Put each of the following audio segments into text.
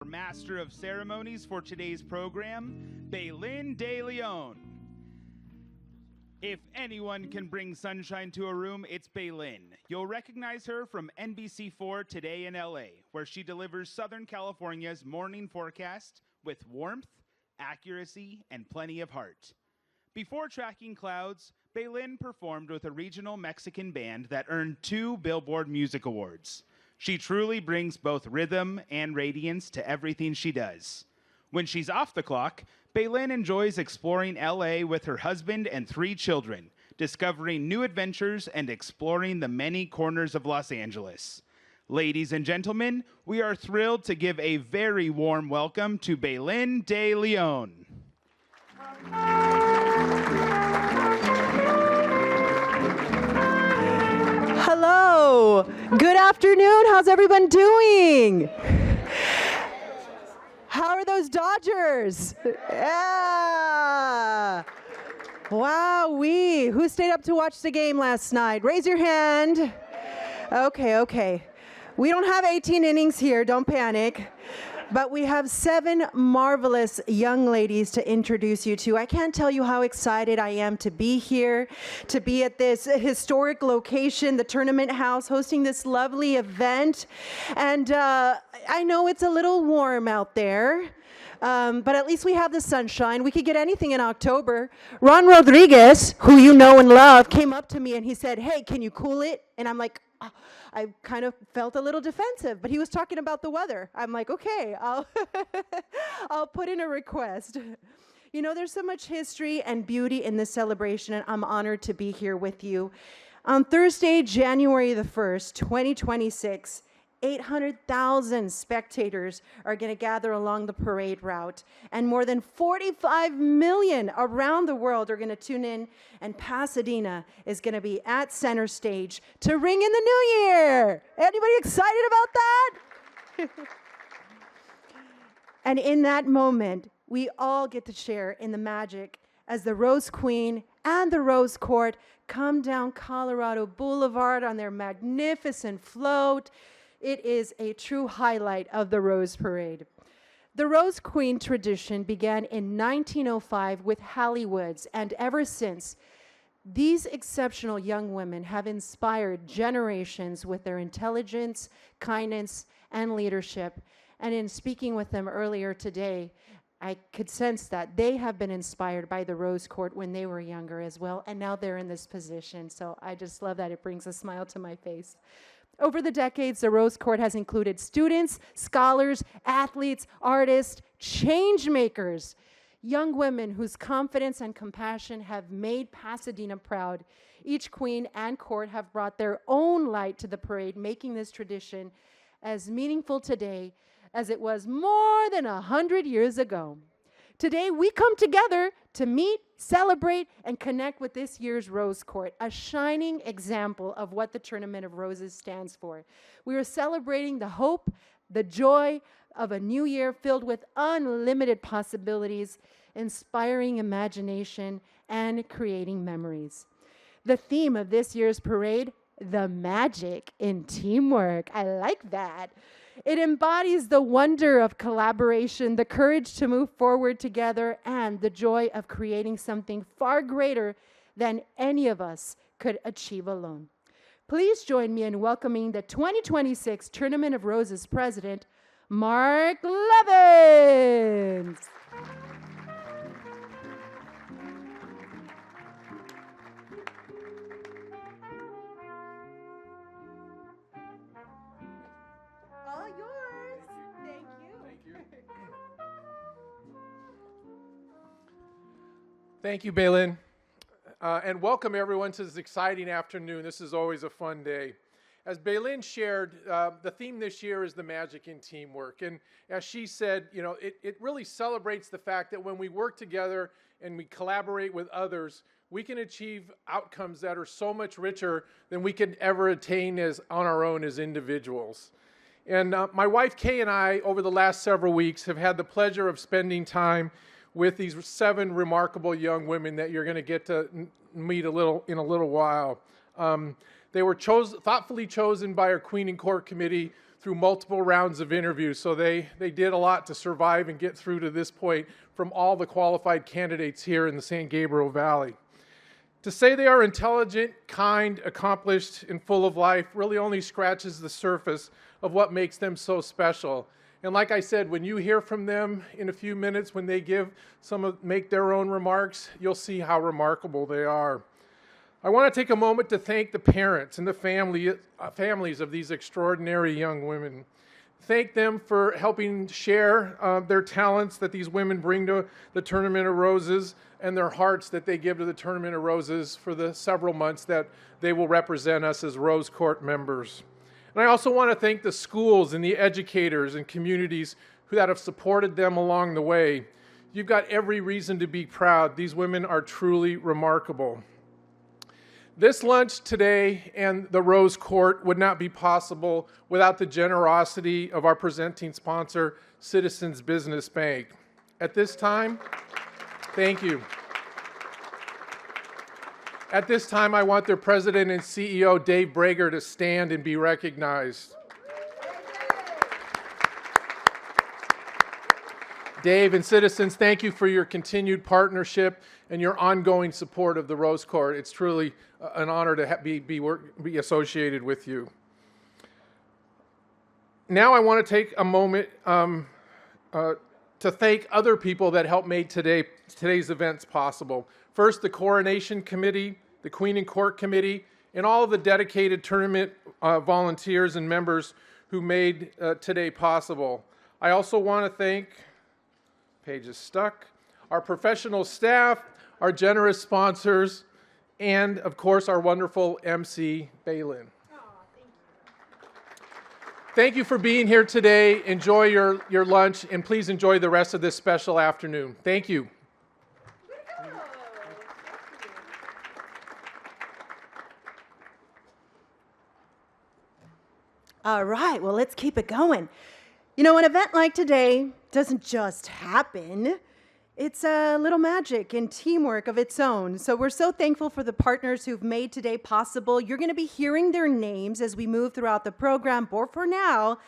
Master of Ceremonies for today's program, Baylin De Leon. If anyone can bring sunshine to a room, it's Baylin. You'll recognize her from NBC4 Today in LA, where she delivers Southern California's morning forecast with warmth, accuracy, and plenty of heart. Before tracking clouds, Baylin performed with a regional Mexican band that earned 2 Billboard Music Awards. She truly brings both rhythm and radiance to everything she does. When she's off the clock, Baylin enjoys exploring LA with her husband and 3 children, discovering new adventures and exploring the many corners of Los Angeles. Ladies and gentlemen, we are thrilled to give a very warm welcome to Baylin De Leon. Hello, good afternoon. How's everyone doing? How are those Dodgers? Yeah. Wow-wee. Who stayed up to watch the game last night? Raise your hand. Okay. We don't have 18 innings here, don't panic. But we have 7 marvelous young ladies to introduce you to. I can't tell you how excited I am to be here, to be at this historic location, the Tournament House, hosting this lovely event. And I know it's a little warm out there, but at least we have the sunshine. We could get anything in October. Ron Rodriguez, who you know and love, came up to me and he said, "Hey, can you cool it?" And I'm like, oh. I kind of felt a little defensive, but he was talking about the weather. I'm like, okay, I'll put in a request. You know, there's so much history and beauty in this celebration, and I'm honored to be here with you. On Thursday, January the 1st, 2026, 800,000 spectators are going to gather along the parade route, and more than 45 million around the world are going to tune in, and Pasadena is going to be at center stage to ring in the new year. Anybody excited about that? And in that moment, we all get to share in the magic as the Rose Queen and the Rose Court come down Colorado Boulevard on their magnificent float. It is a true highlight of the Rose Parade. The Rose Queen tradition began in 1905 with Hollywoods, and ever since, these exceptional young women have inspired generations with their intelligence, kindness, and leadership. And in speaking with them earlier today, I could sense that they have been inspired by the Rose Court when they were younger as well, and now they're in this position. So I just love that. It brings a smile to my face. Over the decades, the Rose Court has included students, scholars, athletes, artists, change makers, young women whose confidence and compassion have made Pasadena proud. Each queen and court have brought their own light to the parade, making this tradition as meaningful today as it was more than 100 years ago. Today, we come together to meet, celebrate, and connect with this year's Rose Court, a shining example of what the Tournament of Roses stands for. We are celebrating the hope, the joy of a new year filled with unlimited possibilities, inspiring imagination, and creating memories. The theme of this year's parade, the magic in teamwork. I like that. It embodies the wonder of collaboration, the courage to move forward together, and the joy of creating something far greater than any of us could achieve alone. Please join me in welcoming the 2026 Tournament of Roses president, Mark Levins. Thank you, Baylin. And welcome everyone to this exciting afternoon. This is always a fun day. As Baylin shared, the theme this year is the magic in teamwork. And as she said, you know, it really celebrates the fact that when we work together and we collaborate with others, we can achieve outcomes that are so much richer than we could ever attain as on our own as individuals. And my wife Kay and I, over the last several weeks, have had the pleasure of spending time with these 7 remarkable young women that you're going to get to meet in a little while. They were thoughtfully chosen by our Queen and Court Committee through multiple rounds of interviews. So they did a lot to survive and get through to this point from all the qualified candidates here in the San Gabriel Valley. To say they are intelligent, kind, accomplished, and full of life really only scratches the surface of what makes them so special. And like I said, when you hear from them in a few minutes, when they make their own remarks, you'll see how remarkable they are. I want to take a moment to thank the parents and the families of these extraordinary young women. Thank them for helping share their talents that these women bring to the Tournament of Roses and their hearts that they give to the Tournament of Roses for the several months that they will represent us as Rose Court members. And I also want to thank the schools and the educators and communities that have supported them along the way. You've got every reason to be proud. These women are truly remarkable. This lunch today and the Rose Court would not be possible without the generosity of our presenting sponsor, Citizens Business Bank. At this time, thank you. At this time, I want their president and CEO, Dave Brager, to stand and be recognized. Dave and Citizens, thank you for your continued partnership and your ongoing support of the Rose Court. It's truly an honor to be associated with you. Now I want to take a moment to thank other people that helped make today's events possible. First, the Coronation Committee, the Queen and Court Committee, and all of the dedicated tournament volunteers and members who made today possible. I also want to thank, page is stuck, our professional staff, our generous sponsors, and of course our wonderful MC, Baylin. Thank you for being here today. Enjoy your lunch, and please enjoy the rest of this special afternoon. Thank you. All right, well, let's keep it going. You know, an event like today doesn't just happen. It's a little magic and teamwork of its own. So we're so thankful for the partners who've made today possible. You're going to be hearing their names as we move throughout the program. But for now,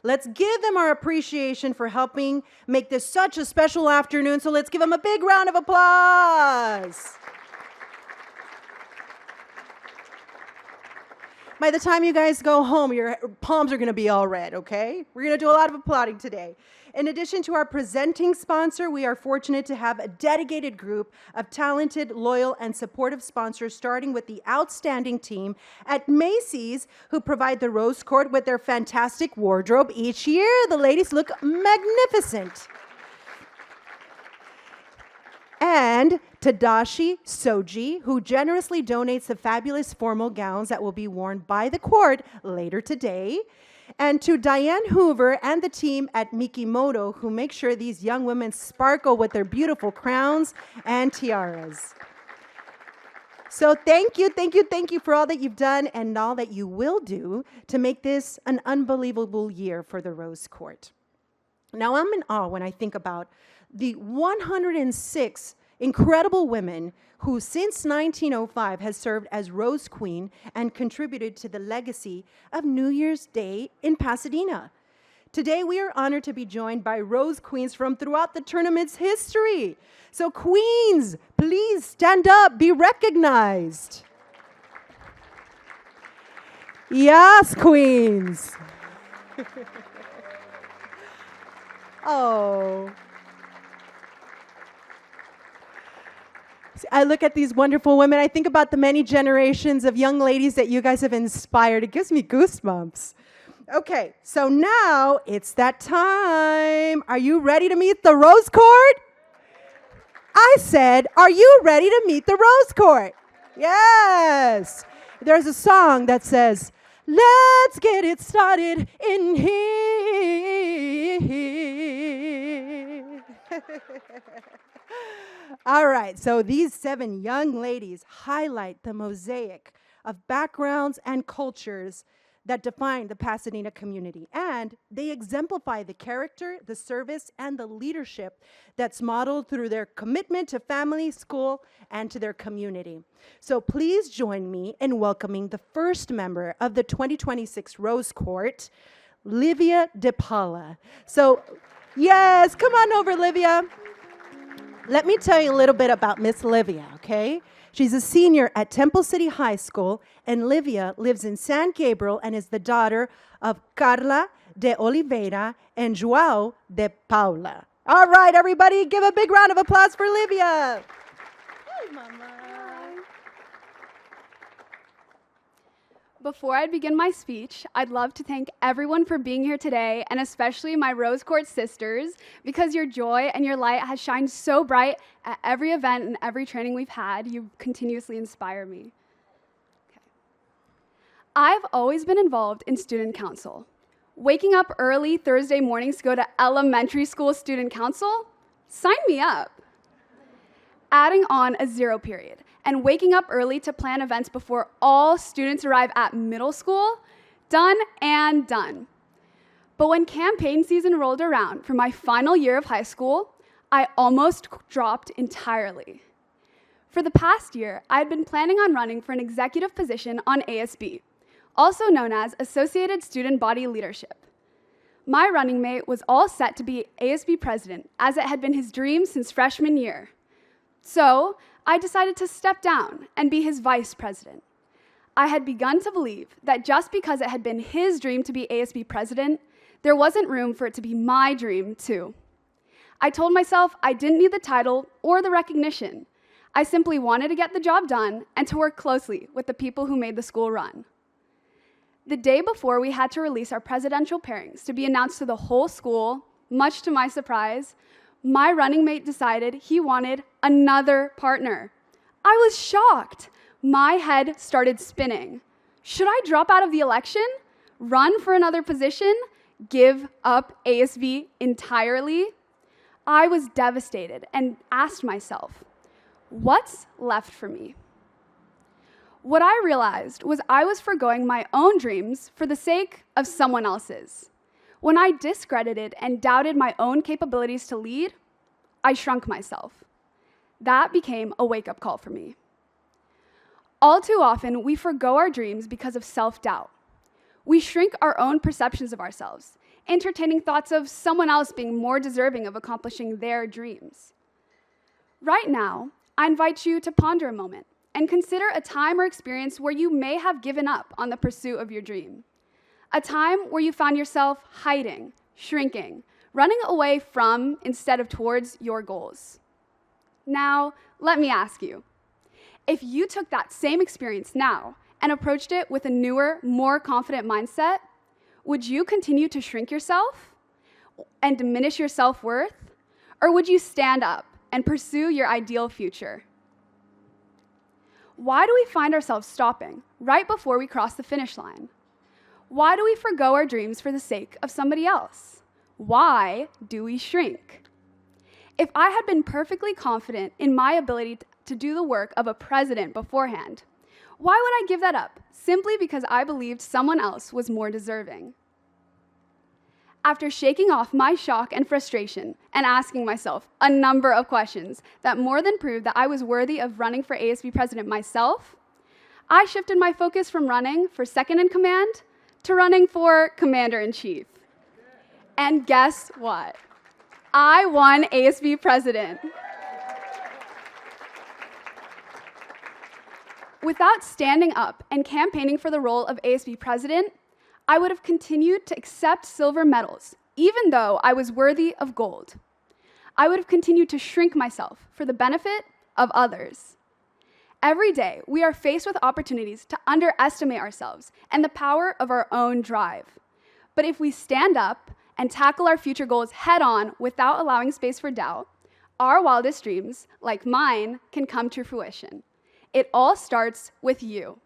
let's give them our appreciation for helping make this such a special afternoon. So let's give them a big round of applause. By the time you guys go home, your palms are going to be all red, okay? We're going to do a lot of applauding today. In addition to our presenting sponsor, we are fortunate to have a dedicated group of talented, loyal, and supportive sponsors, starting with the outstanding team at Macy's, who provide the Rose Court with their fantastic wardrobe each year. The ladies look magnificent. And Tadashi Soji, who generously donates the fabulous formal gowns that will be worn by the court later today. And to Diane Hoover and the team at Mikimoto, who make sure these young women sparkle with their beautiful crowns and tiaras. So thank you for all that you've done and all that you will do to make this an unbelievable year for the Rose Court. Now, I'm in awe when I think about the 106 incredible women who since 1905 has served as Rose Queen and contributed to the legacy of New Year's Day in Pasadena. Today, we are honored to be joined by Rose Queens from throughout the tournament's history. So queens, please stand up, be recognized. Yes, queens. Oh. I look at these wonderful women. I think about the many generations of young ladies that you guys have inspired. It gives me goosebumps. Okay, so now it's that time. Are you ready to meet the Rose Court? I said, are you ready to meet the Rose Court? Yes. There's a song that says, let's get it started in here. All right, so these 7 young ladies highlight the mosaic of backgrounds and cultures that define the Pasadena community, and they exemplify the character, the service, and the leadership that's modeled through their commitment to family, school, and to their community. So please join me in welcoming the first member of the 2026 Rose Court, Livia Depala. So, yes, come on over, Livia. Let me tell you a little bit about Miss Livia, okay? She's a senior at Temple City High School, and Livia lives in San Gabriel and is the daughter of Carla de Oliveira and João de Paula. All right, everybody, give a big round of applause for Livia. Hi, Mama. Before I begin my speech, I'd love to thank everyone for being here today, and especially my Rose Court sisters, because your joy and your light has shined so bright at every event and every training we've had. You continuously inspire me. Okay. I've always been involved in student council. Waking up early Thursday mornings to go to elementary school student council? Sign me up. Adding on a 0 period and waking up early to plan events before all students arrive at middle school, done and done. But when campaign season rolled around for my final year of high school, I almost dropped entirely. For the past year, I had been planning on running for an executive position on ASB, also known as Associated Student Body Leadership. My running mate was all set to be ASB president, as it had been his dream since freshman year. So I decided to step down and be his vice president. I had begun to believe that just because it had been his dream to be ASB president, there wasn't room for it to be my dream too. I told myself I didn't need the title or the recognition. I simply wanted to get the job done and to work closely with the people who made the school run. The day before we had to release our presidential pairings to be announced to the whole school, much to my surprise, my running mate decided he wanted another partner. I was shocked. My head started spinning. Should I drop out of the election? Run for another position? Give up ASB entirely? I was devastated and asked myself, what's left for me? What I realized was I was forgoing my own dreams for the sake of someone else's. When I discredited and doubted my own capabilities to lead, I shrunk myself. That became a wake-up call for me. All too often, we forgo our dreams because of self-doubt. We shrink our own perceptions of ourselves, entertaining thoughts of someone else being more deserving of accomplishing their dreams. Right now, I invite you to ponder a moment and consider a time or experience where you may have given up on the pursuit of your dream. A time where you found yourself hiding, shrinking, running away from instead of towards your goals. Now, let me ask you, if you took that same experience now and approached it with a newer, more confident mindset, would you continue to shrink yourself and diminish your self-worth? Or would you stand up and pursue your ideal future? Why do we find ourselves stopping right before we cross the finish line? Why do we forgo our dreams for the sake of somebody else? Why do we shrink? If I had been perfectly confident in my ability to do the work of a president beforehand, why would I give that up simply because I believed someone else was more deserving? After shaking off my shock and frustration and asking myself a number of questions that more than proved that I was worthy of running for ASB president myself, I shifted my focus from running for second in command to running for commander-in-chief. And guess what? I won ASB president. Without standing up and campaigning for the role of ASB president, I would have continued to accept silver medals, even though I was worthy of gold. I would have continued to shrink myself for the benefit of others. Every day, we are faced with opportunities to underestimate ourselves and the power of our own drive. But if we stand up and tackle our future goals head-on without allowing space for doubt, our wildest dreams, like mine, can come to fruition. It all starts with you.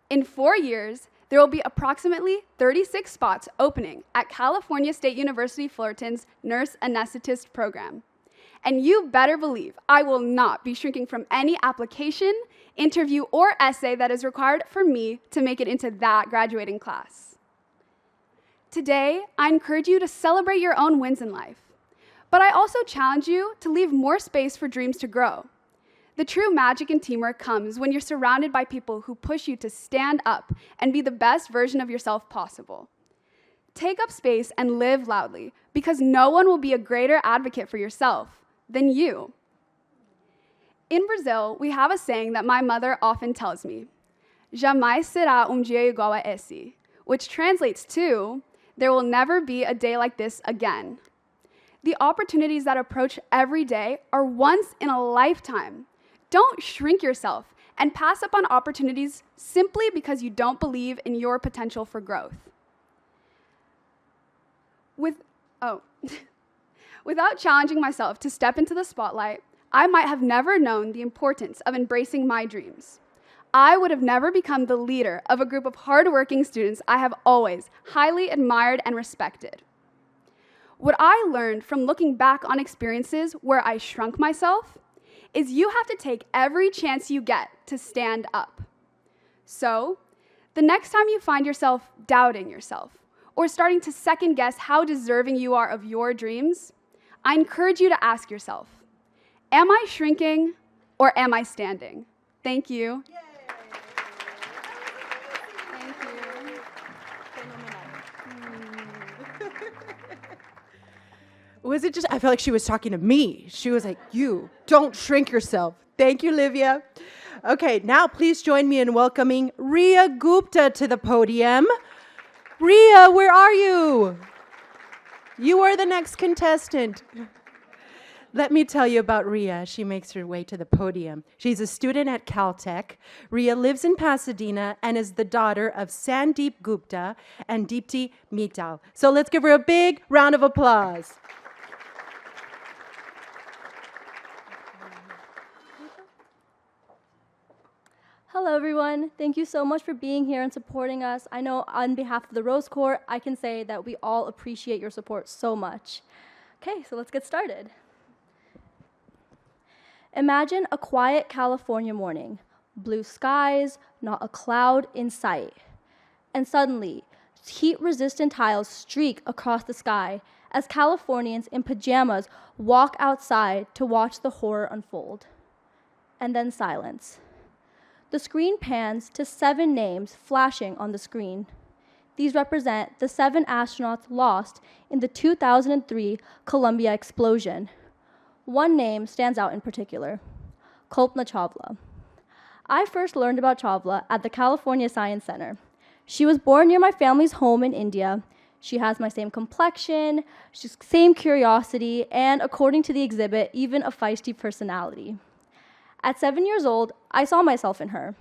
In 4 years, there will be approximately 36 spots opening at California State University Fullerton's Nurse Anesthetist program. And you better believe I will not be shrinking from any application, interview, or essay that is required for me to make it into that graduating class. Today, I encourage you to celebrate your own wins in life, but I also challenge you to leave more space for dreams to grow. The true magic in teamwork comes when you're surrounded by people who push you to stand up and be the best version of yourself possible. Take up space and live loudly, because no one will be a greater advocate for yourself than you. In Brazil, we have a saying that my mother often tells me, "Jamais será dia igual a esse," which translates to, "There will never be a day like this again." The opportunities that approach every day are once in a lifetime. Don't shrink yourself and pass up on opportunities simply because you don't believe in your potential for growth. Without challenging myself to step into the spotlight, I might have never known the importance of embracing my dreams. I would have never become the leader of a group of hardworking students I have always highly admired and respected. What I learned from looking back on experiences where I shrunk myself is you have to take every chance you get to stand up. So, the next time you find yourself doubting yourself or starting to second guess how deserving you are of your dreams, I encourage you to ask yourself, am I shrinking or am I standing? Thank you. Yay. Thank you. Was it just, I felt like she was talking to me. She was like, you, don't shrink yourself. Thank you, Livia. Okay, now please join me in welcoming Ria Gupta to the podium. Ria, where are you? You are the next contestant. Let me tell you about Ria. She makes her way to the podium. She's a student at Caltech. Ria lives in Pasadena and is the daughter of Sandeep Gupta and Deepti Mittal. So let's give her a big round of applause. Hello, everyone. Thank you so much for being here and supporting us. I know on behalf of the Rose Court, I can say that we all appreciate your support so much. Okay, so let's get started. Imagine a quiet California morning, blue skies, not a cloud in sight. And suddenly, heat-resistant tiles streak across the sky as Californians in pajamas walk outside to watch the horror unfold. And then silence. The screen pans to 7 names flashing on the screen. These represent the 7 astronauts lost in the 2003 Columbia explosion. One name stands out in particular, Kalpana Chawla. I first learned about Chawla at the California Science Center. She was born near my family's home in India. She has my same complexion, same curiosity, and according to the exhibit, even a feisty personality. At 7 years old, I saw myself in her.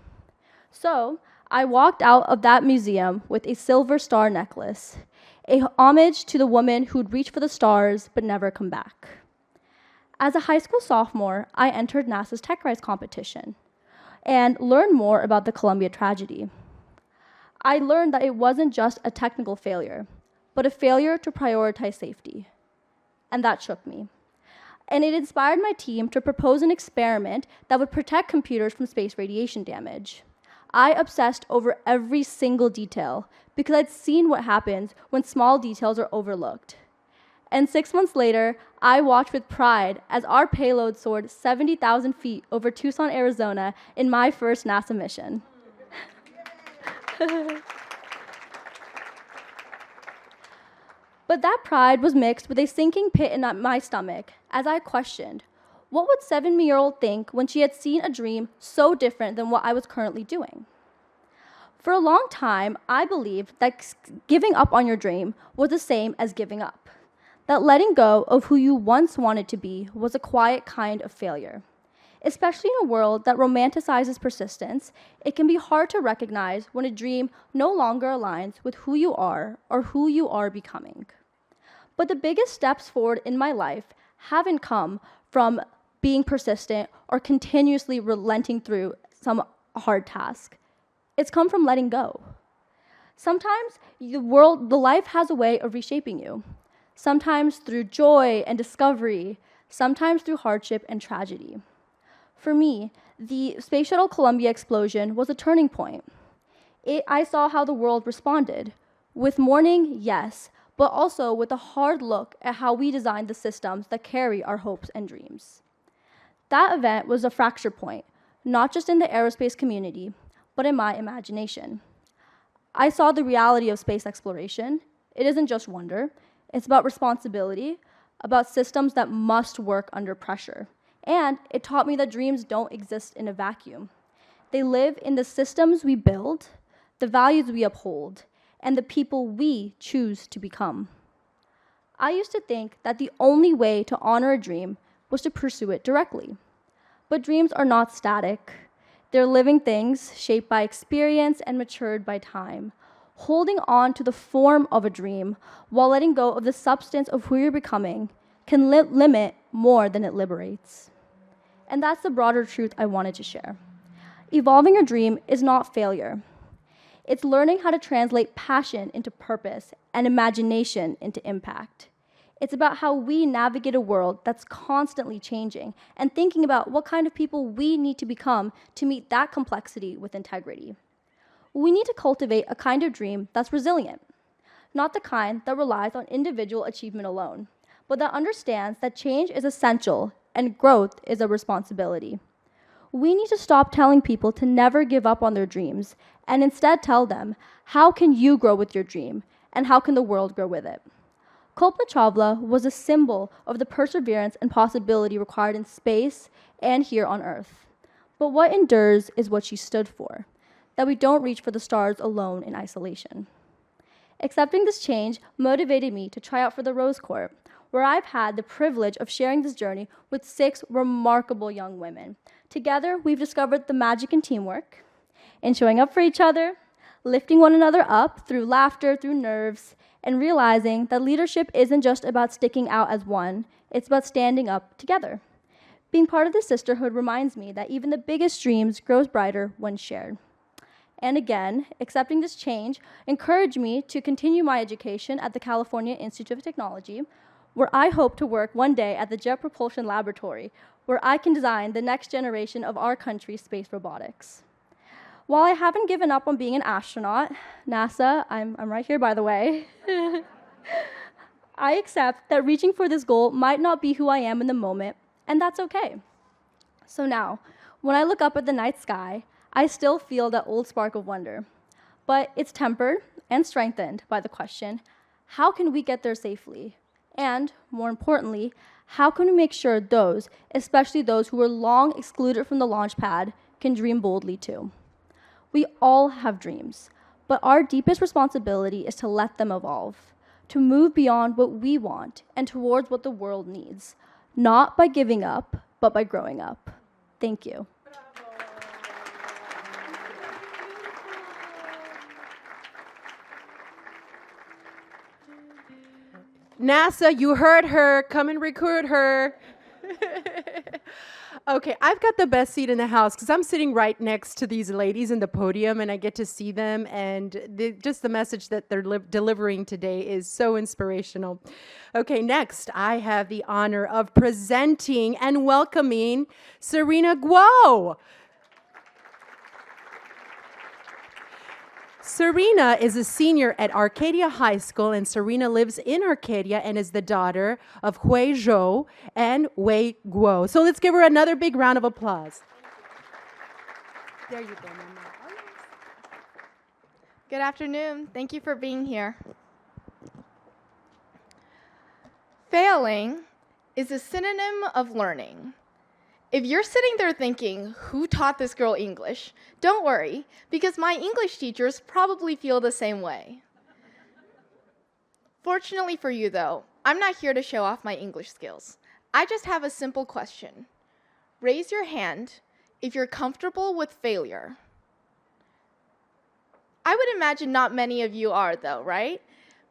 So I walked out of that museum with a silver star necklace, a homage to the woman who'd reach for the stars but never come back. As a high school sophomore, I entered NASA's Tech Rise competition and learned more about the Columbia tragedy. I learned that it wasn't just a technical failure, but a failure to prioritize safety. And that shook me. And it inspired my team to propose an experiment that would protect computers from space radiation damage. I obsessed over every single detail because I'd seen what happens when small details are overlooked. And 6 months later, I watched with pride as our payload soared 70,000 feet over Tucson, Arizona in my first NASA mission. But that pride was mixed with a sinking pit in my stomach as I questioned, what would 7-year-old think when she had seen a dream so different than what I was currently doing? For a long time, I believed that giving up on your dream was the same as giving up, that letting go of who you once wanted to be was a quiet kind of failure. Especially in a world that romanticizes persistence, it can be hard to recognize when a dream no longer aligns with who you are or who you are becoming. But the biggest steps forward in my life haven't come from being persistent or continuously relenting through some hard task. It's come from letting go. Sometimes the life has a way of reshaping you. Sometimes through joy and discovery, sometimes through hardship and tragedy. For me, the Space Shuttle Columbia explosion was a turning point. I saw how the world responded. With mourning, yes, but also with a hard look at how we designed the systems that carry our hopes and dreams. That event was a fracture point, not just in the aerospace community, but in my imagination. I saw the reality of space exploration. it isn't just wonder. It's about responsibility, about systems that must work under pressure. And it taught me that dreams don't exist in a vacuum. They live in the systems we build, the values we uphold, and the people we choose to become. I used to think that the only way to honor a dream was to pursue it directly. But dreams are not static. They're living things shaped by experience and matured by time. Holding on to the form of a dream while letting go of the substance of who you're becoming can limit more than it liberates. And that's the broader truth I wanted to share. Evolving a dream is not failure. It's learning how to translate passion into purpose and imagination into impact. It's about how we navigate a world that's constantly changing and thinking about what kind of people we need to become to meet that complexity with integrity. We need to cultivate a kind of dream that's resilient, not the kind that relies on individual achievement alone, but that understands that change is essential and growth is a responsibility. We need to stop telling people to never give up on their dreams and instead tell them, how can you grow with your dream and how can the world grow with it? Kalpana Chawla was a symbol of the perseverance and possibility required in space and here on Earth. But what endures is what she stood for, that we don't reach for the stars alone in isolation. Accepting this change motivated me to try out for the Rose Court, where I've had the privilege of sharing this journey with 6 remarkable young women. Together, we've discovered the magic in teamwork, in showing up for each other, lifting one another up through laughter, through nerves, and realizing that leadership isn't just about sticking out as one, it's about standing up together. Being part of this sisterhood reminds me that even the biggest dreams grows brighter when shared. And again, accepting this change encouraged me to continue my education at the California Institute of Technology, where I hope to work one day at the Jet Propulsion Laboratory, where I can design the next generation of our country's space robotics. While I haven't given up on being an astronaut, NASA, I'm right here by the way, I accept that reaching for this goal might not be who I am in the moment, and that's okay. So now, when I look up at the night sky, I still feel that old spark of wonder, but it's tempered and strengthened by the question, how can we get there safely? And, more importantly, how can we make sure those, especially those who were long excluded from the launch pad, can dream boldly too? We all have dreams, but our deepest responsibility is to let them evolve, to move beyond what we want and towards what the world needs, not by giving up, but by growing up. Thank you. NASA, you heard her. Come and recruit her. Okay, I've got the best seat in the house because I'm sitting right next to these ladies in the podium and I get to see them, and just the message that they're delivering today is so inspirational. Okay, next I have the honor of presenting and welcoming Serena Guo. Serena is a senior at Arcadia High School, and Serena lives in Arcadia and is the daughter of Hui Zhou and Wei Guo. So let's give her another big round of applause. There you go, Mama. Good afternoon. Thank you for being here. Failing is a synonym of learning. If you're sitting there thinking, who taught this girl English? Don't worry, because my English teachers probably feel the same way. Fortunately for you, though, I'm not here to show off my English skills. I just have a simple question. Raise your hand if you're comfortable with failure. I would imagine not many of you are, though, right?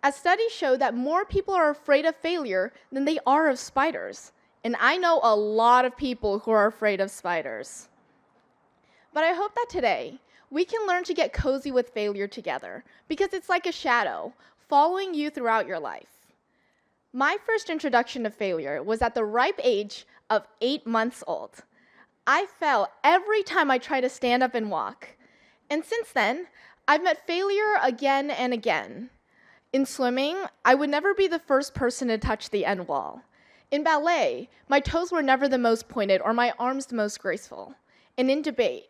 As studies show that more people are afraid of failure than they are of spiders. And I know a lot of people who are afraid of spiders. But I hope that today we can learn to get cozy with failure together, because it's like a shadow following you throughout your life. My first introduction to failure was at the ripe age of 8 months old. I fell every time I tried to stand up and walk. And since then, I've met failure again and again. In swimming, I would never be the first person to touch the end wall. In ballet, my toes were never the most pointed or my arms the most graceful. And in debate,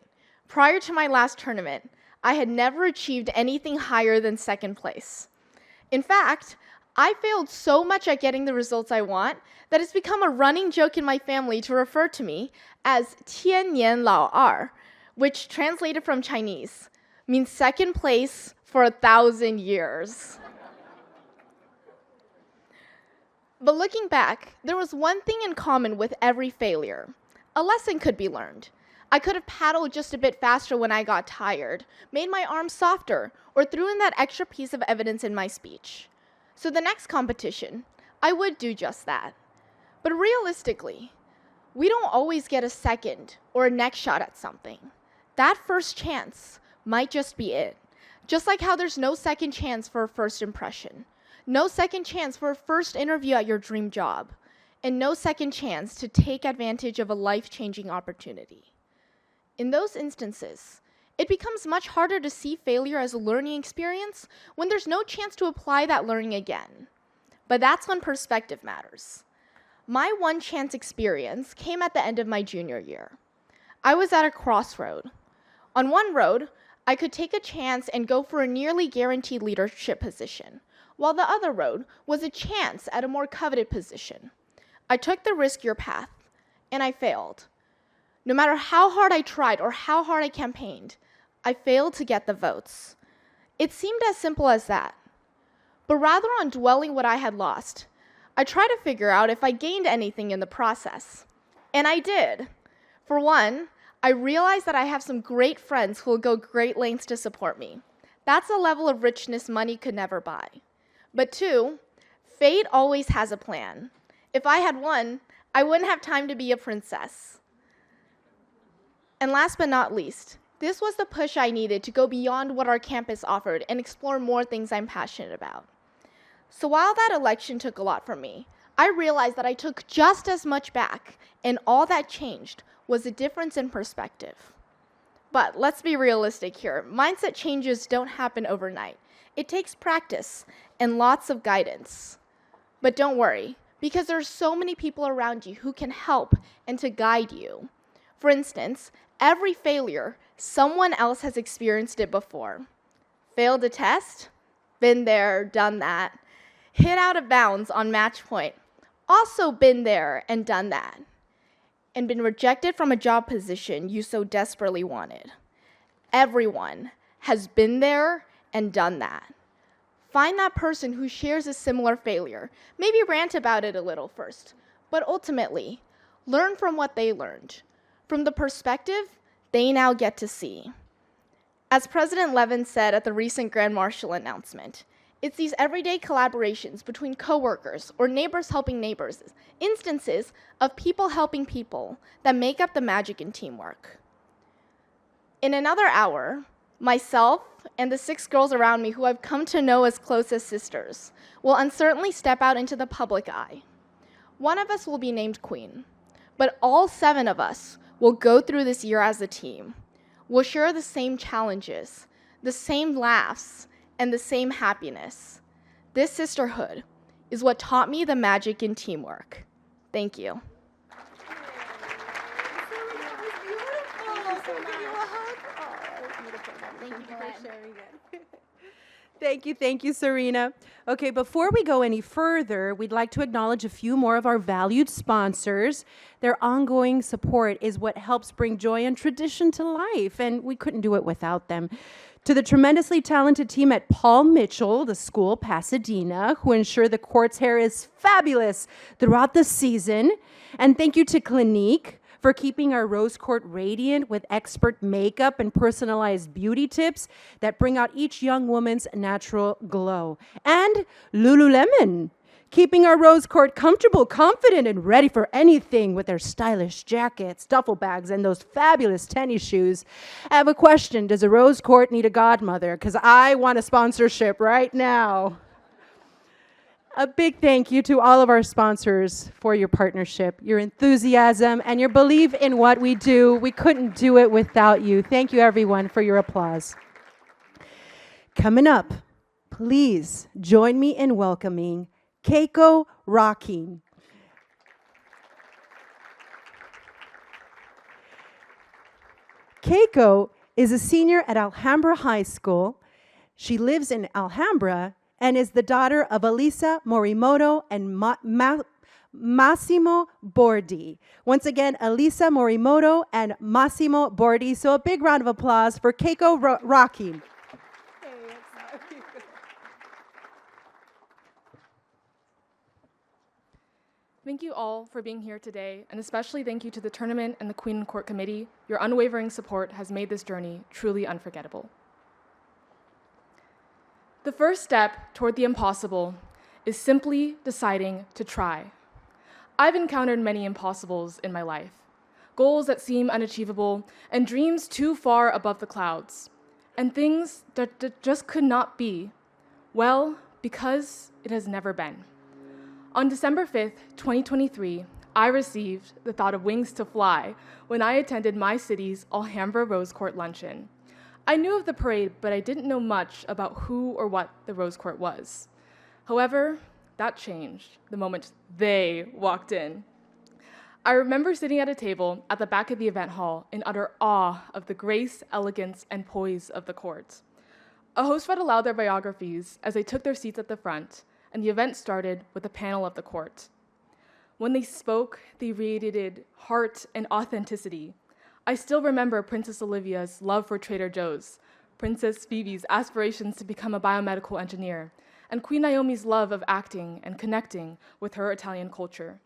prior to my last tournament, I had never achieved anything higher than second place. In fact, I failed so much at getting the results I want that it's become a running joke in my family to refer to me as 千年老二, which translated from Chinese means second place for 1,000 years. But looking back, there was one thing in common with every failure. A lesson could be learned. I could have paddled just a bit faster when I got tired, made my arms softer, or threw in that extra piece of evidence in my speech. So the next competition, I would do just that. But realistically, we don't always get a second or a next shot at something. That first chance might just be it. Just like how there's no second chance for a first impression, no second chance for a first interview at your dream job, and no second chance to take advantage of a life-changing opportunity. In those instances, it becomes much harder to see failure as a learning experience when there's no chance to apply that learning again. But that's when perspective matters. My one chance experience came at the end of my junior year. I was at a crossroad. On one road, I could take a chance and go for a nearly guaranteed leadership position, while the other road was a chance at a more coveted position. I took the riskier path, and I failed. No matter how hard I tried or how hard I campaigned, I failed to get the votes. It seemed as simple as that. But rather on dwelling what I had lost, I tried to figure out if I gained anything in the process. And I did. For one, I realized that I have some great friends who will go great lengths to support me. That's a level of richness money could never buy. But two, fate always has a plan. If I had won, I wouldn't have time to be a princess. And last but not least, this was the push I needed to go beyond what our campus offered and explore more things I'm passionate about. So while that election took a lot from me, I realized that I took just as much back, and all that changed was a difference in perspective. But let's be realistic here. Mindset changes don't happen overnight. It takes practice and lots of guidance. But don't worry, because there are so many people around you who can help and to guide you. For instance, every failure, someone else has experienced it before. Failed a test? Been there, done that. Hit out of bounds on match point? Also been there and done that. And been rejected from a job position you so desperately wanted. Everyone has been there and done that. Find that person who shares a similar failure. Maybe rant about it a little first, but ultimately, learn from what they learned, from the perspective they now get to see. As President Levin said at the recent Grand Marshal announcement, it's these everyday collaborations between coworkers or neighbors helping neighbors, instances of people helping people that make up the magic in teamwork. In another hour, myself and the 6 girls around me who I've come to know as close as sisters will uncertainly step out into the public eye. One of us will be named Queen, but all 7 of us will go through this year as a team. We'll share the same challenges, the same laughs, and the same happiness. This sisterhood is what taught me the magic in teamwork. Thank you. Thank you, Serena. Okay, before we go any further, we'd like to acknowledge a few more of our valued sponsors. Their ongoing support is what helps bring joy and tradition to life, and we couldn't do it without them. To the tremendously talented team at Paul Mitchell, the school, Pasadena, who ensure the court's hair is fabulous throughout the season. And thank you to Clinique for keeping our Rose Court radiant with expert makeup and personalized beauty tips that bring out each young woman's natural glow. And Lululemon, keeping our Rose Court comfortable, confident, and ready for anything with their stylish jackets, duffel bags, and those fabulous tennis shoes. I have a question. Does a Rose Court need a godmother? Because I want a sponsorship right now. A big thank you to all of our sponsors for your partnership, your enthusiasm, and your belief in what we do. We couldn't do it without you. Thank you, everyone, for your applause. Coming up, please join me in welcoming Keiko Raken. Keiko is a senior at Alhambra High School. She lives in Alhambra and is the daughter of Elisa Morimoto and Massimo Bordi. Once again, Elisa Morimoto and Massimo Bordi. So a big round of applause for Keiko Raken. Thank you all for being here today, and especially thank you to the tournament and the Queen and Court Committee. Your unwavering support has made this journey truly unforgettable. The first step toward the impossible is simply deciding to try. I've encountered many impossibles in my life, goals that seem unachievable and dreams too far above the clouds, and things that just could not be, well, because it has never been. On December 5th, 2023, I received the thought of wings to fly when I attended my city's Alhambra Rose Court luncheon. I knew of the parade, but I didn't know much about who or what the Rose Court was. However, that changed the moment they walked in. I remember sitting at a table at the back of the event hall in utter awe of the grace, elegance, and poise of the court. A host read aloud their biographies as they took their seats at the front, and the event started with a panel of the court. When they spoke, they radiated heart and authenticity. I still remember Princess Olivia's love for Trader Joe's, Princess Phoebe's aspirations to become a biomedical engineer, and Queen Naomi's love of acting and connecting with her Italian culture.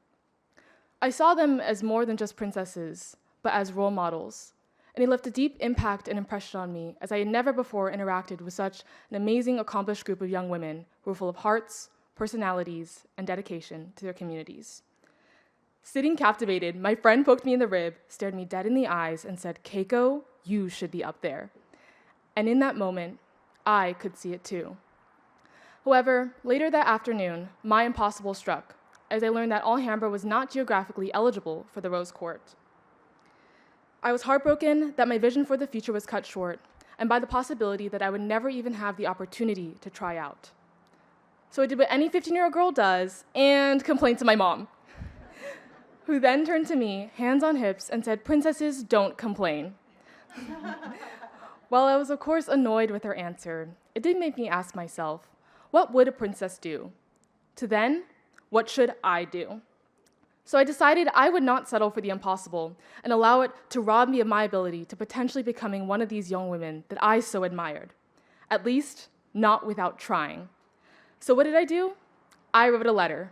I saw them as more than just princesses, but as role models, and it left a deep impact and impression on me, as I had never before interacted with such an amazing, accomplished group of young women who were full of hearts, personalities, and dedication to their communities. Sitting captivated, my friend poked me in the rib, stared me dead in the eyes, and said, "Keiko, you should be up there." And in that moment, I could see it too. However, later that afternoon, my impossible struck, as I learned that Alhambra was not geographically eligible for the Rose Court. I was heartbroken that my vision for the future was cut short, and by the possibility that I would never even have the opportunity to try out. So I did what any 15-year-old girl does and complained to my mom, who then turned to me, hands on hips, and said, "Princesses don't complain." While I was, of course, annoyed with her answer, it did make me ask myself, what would a princess do? To then, what should I do? So I decided I would not settle for the impossible and allow it to rob me of my ability to potentially becoming one of these young women that I so admired. At least, not without trying. So what did I do? I wrote a letter.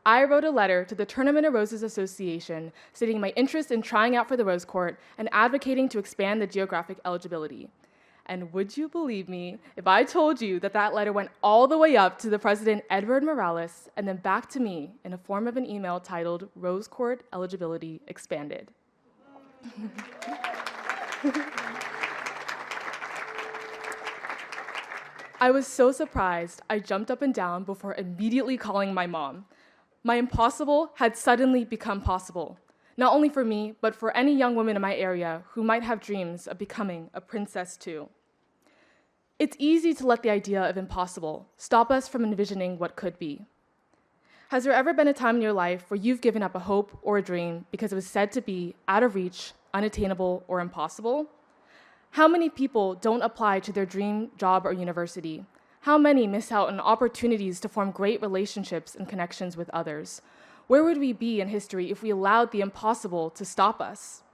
I wrote a letter to the Tournament of Roses Association stating my interest in trying out for the Rose Court and advocating to expand the geographic eligibility. And would you believe me if I told you that that letter went all the way up to the President Edward Morales and then back to me in the form of an email titled Rose Court Eligibility Expanded. I was so surprised, I jumped up and down before immediately calling my mom. My impossible had suddenly become possible, not only for me, but for any young woman in my area who might have dreams of becoming a princess too. It's easy to let the idea of impossible stop us from envisioning what could be. Has there ever been a time in your life where you've given up a hope or a dream because it was said to be out of reach, unattainable, or impossible? How many people don't apply to their dream job or university? How many miss out on opportunities to form great relationships and connections with others? Where would we be in history if we allowed the impossible to stop us?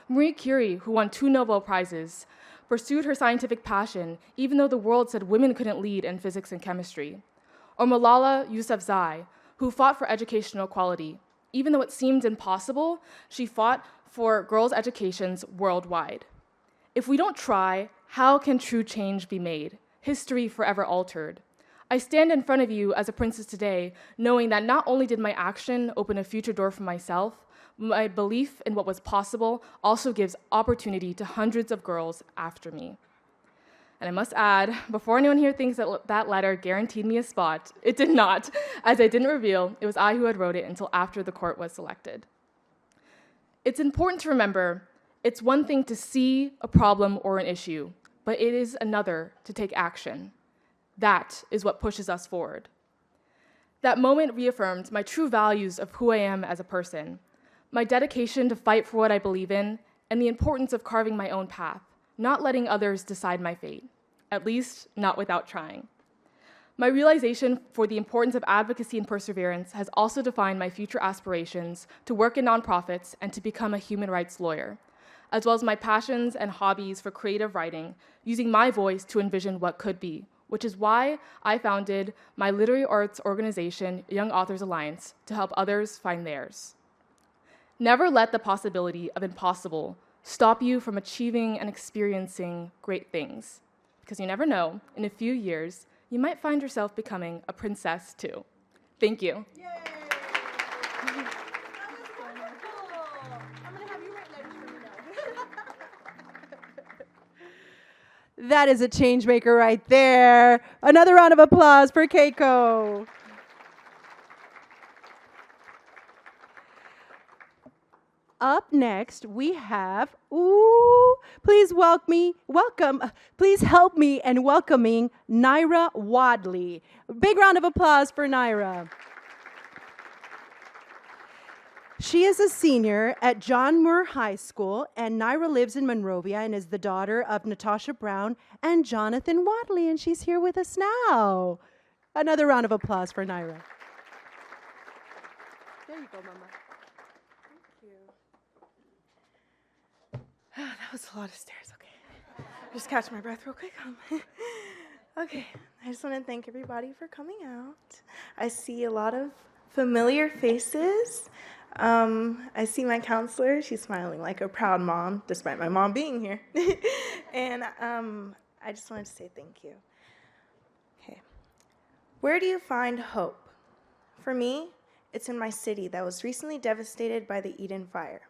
Marie Curie, who won 2 Nobel Prizes, pursued her scientific passion even though the world said women couldn't lead in physics and chemistry. Or Malala Yousafzai, who fought for educational equality. Even though it seemed impossible, she fought for girls' educations worldwide. If we don't try, how can true change be made? History forever altered. I stand in front of you as a princess today, knowing that not only did my action open a future door for myself, my belief in what was possible also gives opportunity to hundreds of girls after me. And I must add, before anyone here thinks that that letter guaranteed me a spot, it did not, as I didn't reveal it was I who had wrote it until after the court was selected. It's important to remember, it's one thing to see a problem or an issue, but it is another to take action. That is what pushes us forward. That moment reaffirmed my true values of who I am as a person, my dedication to fight for what I believe in, and the importance of carving my own path, not letting others decide my fate, at least not without trying. My realization for the importance of advocacy and perseverance has also defined my future aspirations to work in nonprofits and to become a human rights lawyer, as well as my passions and hobbies for creative writing, using my voice to envision what could be, which is why I founded my literary arts organization, Young Authors Alliance, to help others find theirs. Never let the possibility of impossible stop you from achieving and experiencing great things, because you never know, in a few years, you might find yourself becoming a princess too. Thank you. Yay! That is a change maker right there. Another round of applause for Keiko. Up next, we have, please help me in welcoming Naira Wadley. Big round of applause for Naira. She is a senior at John Muir High School, and Naira lives in Monrovia and is the daughter of Natasha Brown and Jonathan Wadley, and she's here with us now. Another round of applause for Naira. There you go, Mama. That was a lot of stairs, okay. Just catch my breath real quick. Okay, I just want to thank everybody for coming out. I see a lot of familiar faces. I see my counselor. She's smiling like a proud mom, despite my mom being here. And I just wanted to say thank you. Okay. Where do you find hope? For me, it's in my city that was recently devastated by the Eden fire.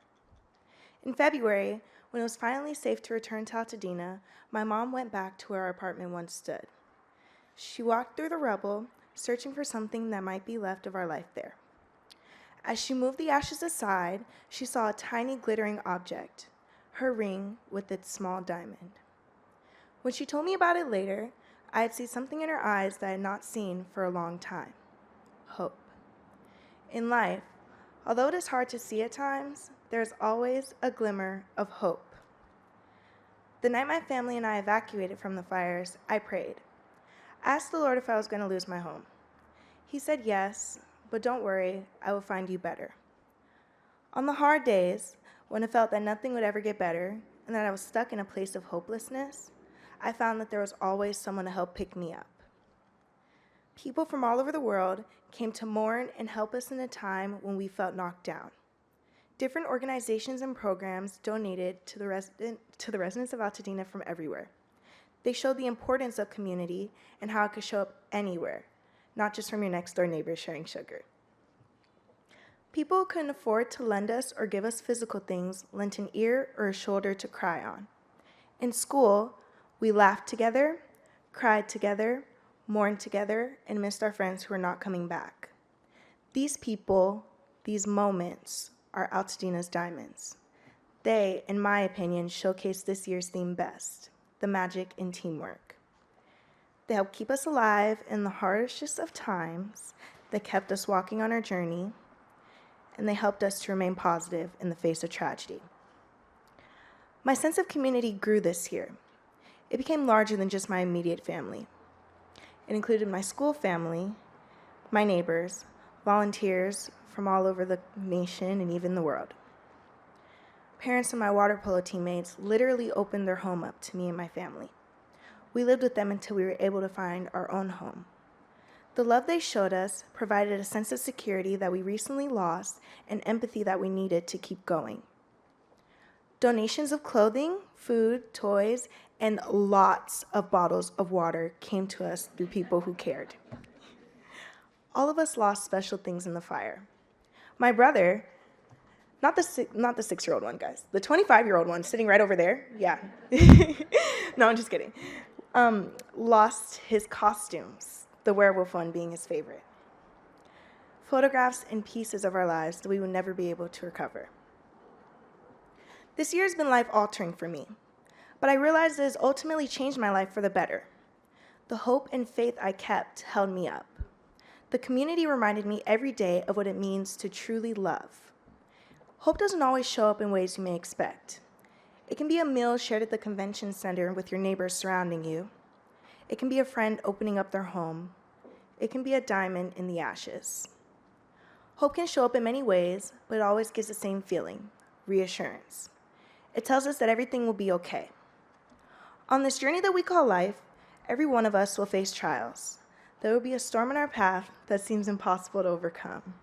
In February, when it was finally safe to return to Pasadena, my mom went back to where our apartment once stood. She walked through the rubble, searching for something that might be left of our life there. As she moved the ashes aside, she saw a tiny glittering object, her ring with its small diamond. When she told me about it later, I had seen something in her eyes that I had not seen for a long time: hope. In life, although it is hard to see at times, there is always a glimmer of hope. The night my family and I evacuated from the fires, I prayed. I asked the Lord if I was going to lose my home. He said yes, but don't worry, I will find you better. On the hard days, when it felt that nothing would ever get better and that I was stuck in a place of hopelessness, I found that there was always someone to help pick me up. People from all over the world came to mourn and help us in a time when we felt knocked down. Different organizations and programs donated to the residents of Pasadena from everywhere. They showed the importance of community and how it could show up anywhere, not just from your next-door neighbor sharing sugar. People who couldn't afford to lend us or give us physical things lent an ear or a shoulder to cry on. In school, we laughed together, cried together, mourned together, and missed our friends who were not coming back. These people, these moments, are Pasadena's diamonds. They, in my opinion, showcase this year's theme best: the magic in teamwork. They help keep us alive in the harshest of times. They kept us walking on our journey, and they helped us to remain positive in the face of tragedy. My sense of community grew this year. It became larger than just my immediate family. It included my school family, my neighbors, volunteers from all over the nation and even the world. Parents of my water polo teammates literally opened their home up to me and my family. We lived with them until we were able to find our own home. The love they showed us provided a sense of security that we recently lost and empathy that we needed to keep going. Donations of clothing, food, toys, and lots of bottles of water came to us through people who cared. All of us lost special things in the fire. My brother, not the 6-year-old one, guys, the 25-year-old one sitting right over there, yeah. No, I'm just kidding. Lost his costumes, the werewolf one being his favorite. Photographs and pieces of our lives that we would never be able to recover. This year has been life-altering for me, but I realized it has ultimately changed my life for the better. The hope and faith I kept held me up. The community reminded me every day of what it means to truly love. Hope doesn't always show up in ways you may expect. It can be a meal shared at the convention center with your neighbors surrounding you. It can be a friend opening up their home, it can be a diamond in the ashes. Hope can show up in many ways, but it always gives the same feeling, reassurance. It tells us that everything will be okay. On this journey that we call life, every one of us will face trials. There will be a storm in our path that seems impossible to overcome.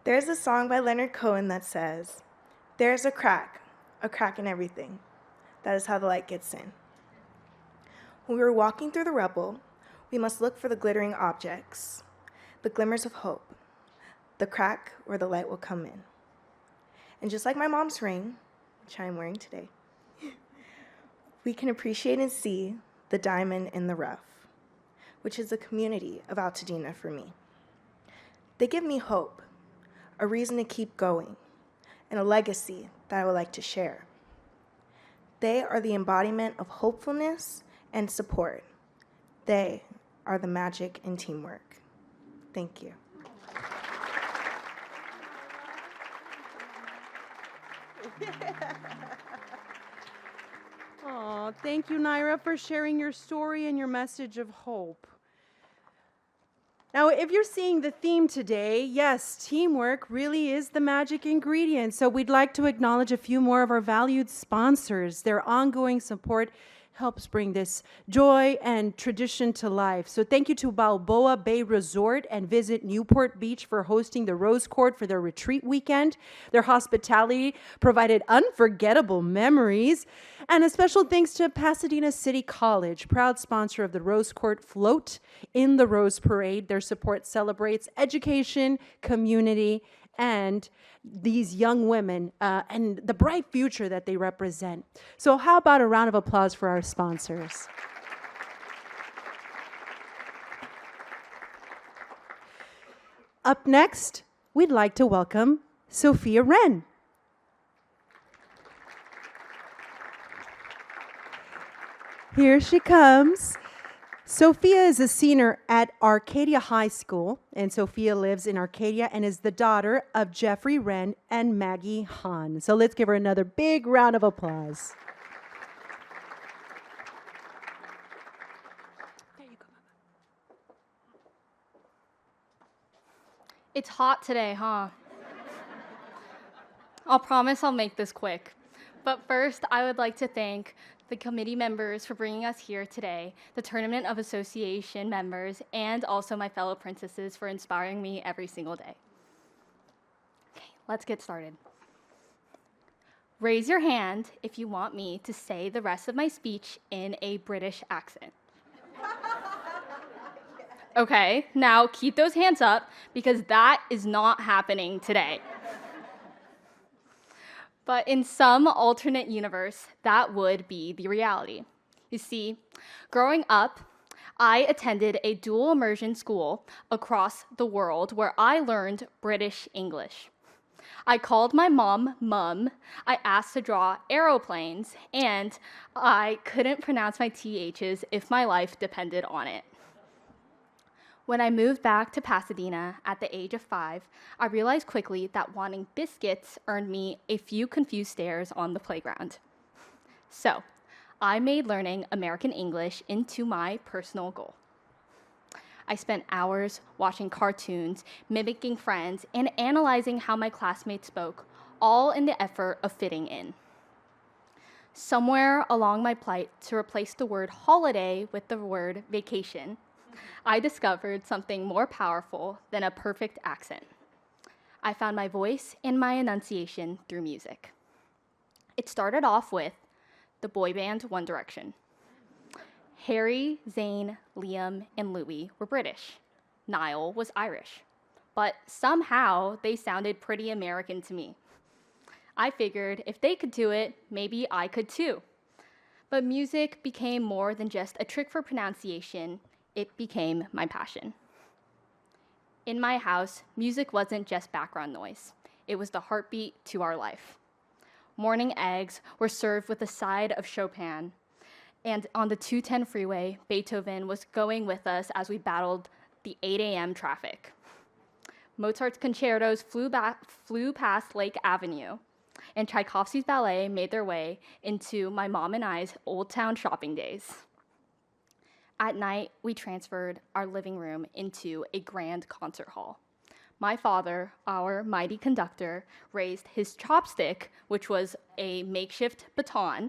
There's a song by Leonard Cohen that says, "There's a crack in everything. That is how the light gets in." When we are walking through the rubble, we must look for the glittering objects, the glimmers of hope, the crack where the light will come in. And just like my mom's ring, which I am wearing today, we can appreciate and see the diamond in the rough, which is the community of Altadena for me. They give me hope, a reason to keep going, and a legacy that I would like to share. They are the embodiment of hopefulness and support. They are the magic in teamwork. Thank you. Oh, thank you, Naira, for sharing your story and your message of hope. Now, if you're seeing the theme today, yes, teamwork really is the magic ingredient. So we'd like to acknowledge a few more of our valued sponsors. Their ongoing support helps bring this joy and tradition to life. So thank you to Balboa Bay Resort and Visit Newport Beach for hosting the Rose Court for their retreat weekend. Their hospitality provided unforgettable memories. And a special thanks to Pasadena City College, proud sponsor of the Rose Court Float in the Rose Parade. Their support celebrates education, community, and these young women and the bright future that they represent. So how about a round of applause for our sponsors? Up next, we'd like to welcome Sophia Ren. Here she comes. Sophia is a senior at Arcadia High School, and Sophia lives in Arcadia and is the daughter of Jeffrey Ren and Maggie Hahn. So let's give her another big round of applause. There you go, Mama. It's hot today, huh? I'll promise I'll make this quick. But first, I would like to thank the committee members for bringing us here today, the Tournament of Association members, and also my fellow princesses for inspiring me every single day. Okay, let's get started. Raise your hand if you want me to say the rest of my speech in a British accent. Okay, now keep those hands up because that is not happening today. But in some alternate universe, that would be the reality. You see, growing up, I attended a dual immersion school across the world where I learned British English. I called my mom, Mum. I asked to draw aeroplanes, and I couldn't pronounce my THs if my life depended on it. When I moved back to Pasadena at the age of 5, I realized quickly that wanting biscuits earned me a few confused stares on the playground. So, I made learning American English into my personal goal. I spent hours watching cartoons, mimicking friends, and analyzing how my classmates spoke, all in the effort of fitting in. Somewhere along my plight to replace the word holiday with the word vacation, I discovered something more powerful than a perfect accent. I found my voice and my enunciation through music. It started off with the boy band One Direction. Harry, Zayn, Liam, and Louis were British. Niall was Irish. But somehow they sounded pretty American to me. I figured if they could do it, maybe I could too. But music became more than just a trick for pronunciation. It became my passion. In my house, music wasn't just background noise. It was the heartbeat to our life. Morning eggs were served with a side of Chopin. And on the 210 freeway, Beethoven was going with us as we battled the 8 a.m. traffic. Mozart's concertos flew past Lake Avenue, and Tchaikovsky's ballet made their way into my mom and I's Old Town shopping days. At night, we transferred our living room into a grand concert hall. My father, our mighty conductor, raised his chopstick, which was a makeshift baton.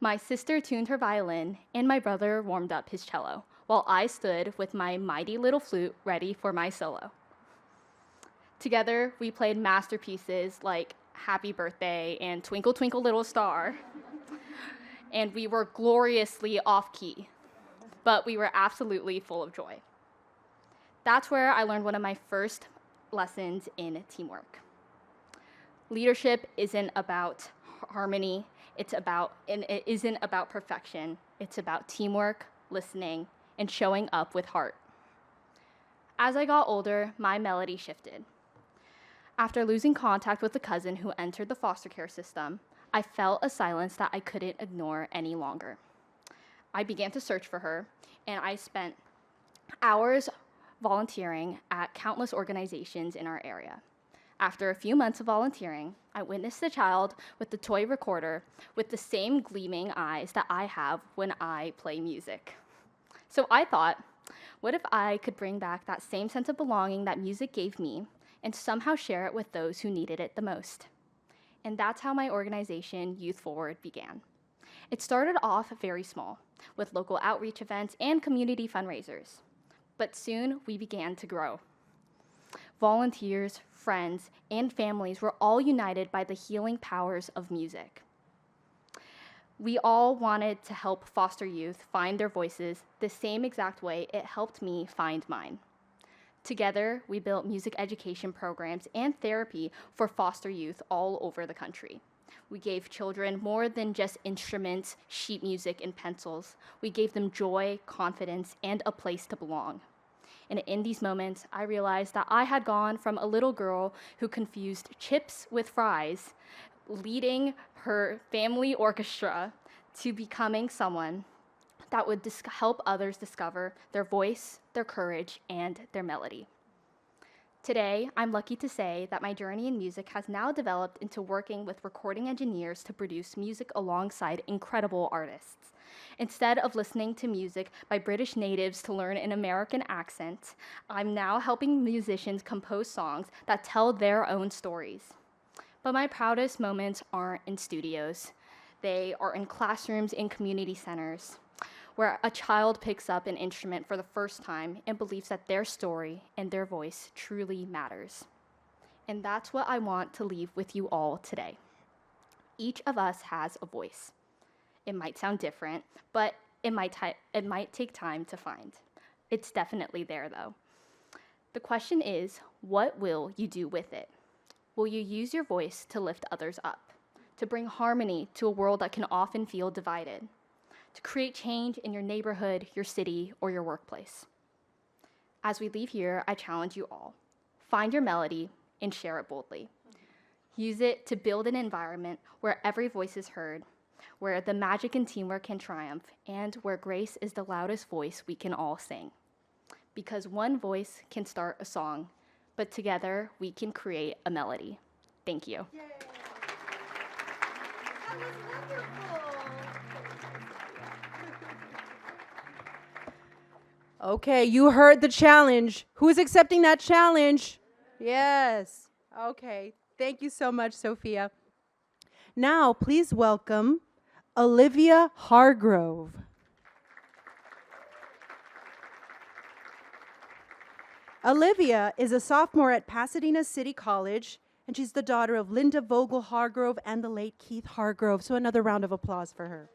My sister tuned her violin, and my brother warmed up his cello, while I stood with my mighty little flute ready for my solo. Together, we played masterpieces like Happy Birthday and Twinkle Twinkle Little Star, and we were gloriously off-key, but we were absolutely full of joy. That's where I learned one of my first lessons in teamwork. Leadership isn't about harmony, it isn't about perfection. It's about teamwork, listening, and showing up with heart. As I got older, my melody shifted. After losing contact with a cousin who entered the foster care system, I felt a silence that I couldn't ignore any longer. I began to search for her, and I spent hours volunteering at countless organizations in our area. After a few months of volunteering, I witnessed a child with the toy recorder with the same gleaming eyes that I have when I play music. So I thought, what if I could bring back that same sense of belonging that music gave me and somehow share it with those who needed it the most? And that's how my organization, Youth Forward, began. It started off very small, with local outreach events and community fundraisers. But soon we began to grow. Volunteers, friends, and families were all united by the healing powers of music. We all wanted to help foster youth find their voices the same exact way it helped me find mine. Together, we built music education programs and therapy for foster youth all over the country. We gave children more than just instruments, sheet music, and pencils. We gave them joy, confidence, and a place to belong. And in these moments, I realized that I had gone from a little girl who confused chips with fries, leading her family orchestra, to becoming someone that would help others discover their voice, their courage, and their melody. Today, I'm lucky to say that my journey in music has now developed into working with recording engineers to produce music alongside incredible artists. Instead of listening to music by British natives to learn an American accent, I'm now helping musicians compose songs that tell their own stories. But my proudest moments aren't in studios. They are in classrooms and community centers, where a child picks up an instrument for the first time and believes that their story and their voice truly matters. And that's what I want to leave with you all today. Each of us has a voice. It might sound different, but it might take time to find. It's definitely there, though. The question is, what will you do with it? Will you use your voice to lift others up, to bring harmony to a world that can often feel divided, to create change in your neighborhood, your city, or your workplace? As we leave here, I challenge you all. Find your melody and share it boldly. Use it to build an environment where every voice is heard, where the magic and teamwork can triumph, and where grace is the loudest voice we can all sing. Because one voice can start a song, but together we can create a melody. Thank you. Yay. That was wonderful. Okay, you heard the challenge. Who's accepting that challenge? Yes. Okay. Thank you so much, Sophia. Now, please welcome Olivia Hargrove. Olivia is a sophomore at Pasadena City College, and she's the daughter of Linda Vogel Hargrove and the late Keith Hargrove. So another round of applause for her.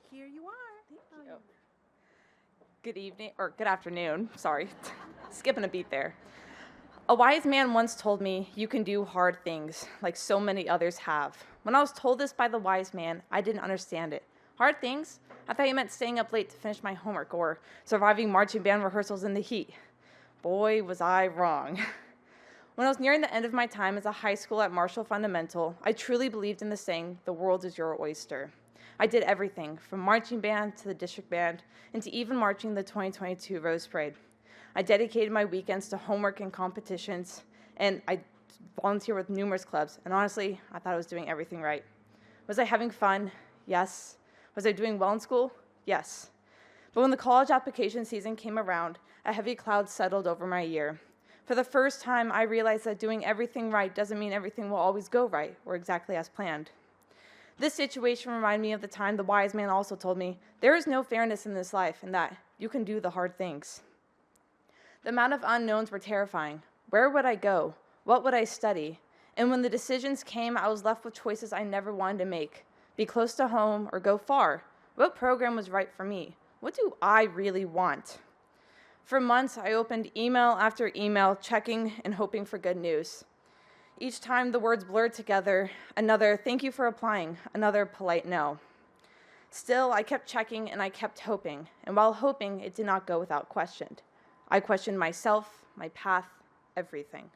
Here you are. Thank you. Good evening, or good afternoon, sorry. Skipping a beat there. A wise man once told me, you can do hard things, like so many others have. When I was told this by the wise man, I didn't understand it. Hard things? I thought he meant staying up late to finish my homework or surviving marching band rehearsals in the heat. Boy, was I wrong. When I was nearing the end of my time as a high school at Marshall Fundamental, I truly believed in the saying, the world is your oyster. I did everything, from marching band to the district band, and to even marching the 2022 Rose Parade. I dedicated my weekends to homework and competitions, and I volunteered with numerous clubs, and honestly, I thought I was doing everything right. Was I having fun? Yes. Was I doing well in school? Yes. But when the college application season came around, a heavy cloud settled over my year. For the first time, I realized that doing everything right doesn't mean everything will always go right or exactly as planned. This situation reminded me of the time the wise man also told me, there is no fairness in this life and that you can do the hard things. The amount of unknowns were terrifying. Where would I go? What would I study? And when the decisions came, I was left with choices I never wanted to make. Be close to home or go far. What program was right for me? What do I really want? For months, I opened email after email, checking and hoping for good news. Each time the words blurred together, another "thank you for applying," another polite no. Still, I kept checking and I kept hoping, and while hoping, it did not go without question. I questioned myself, my path, everything.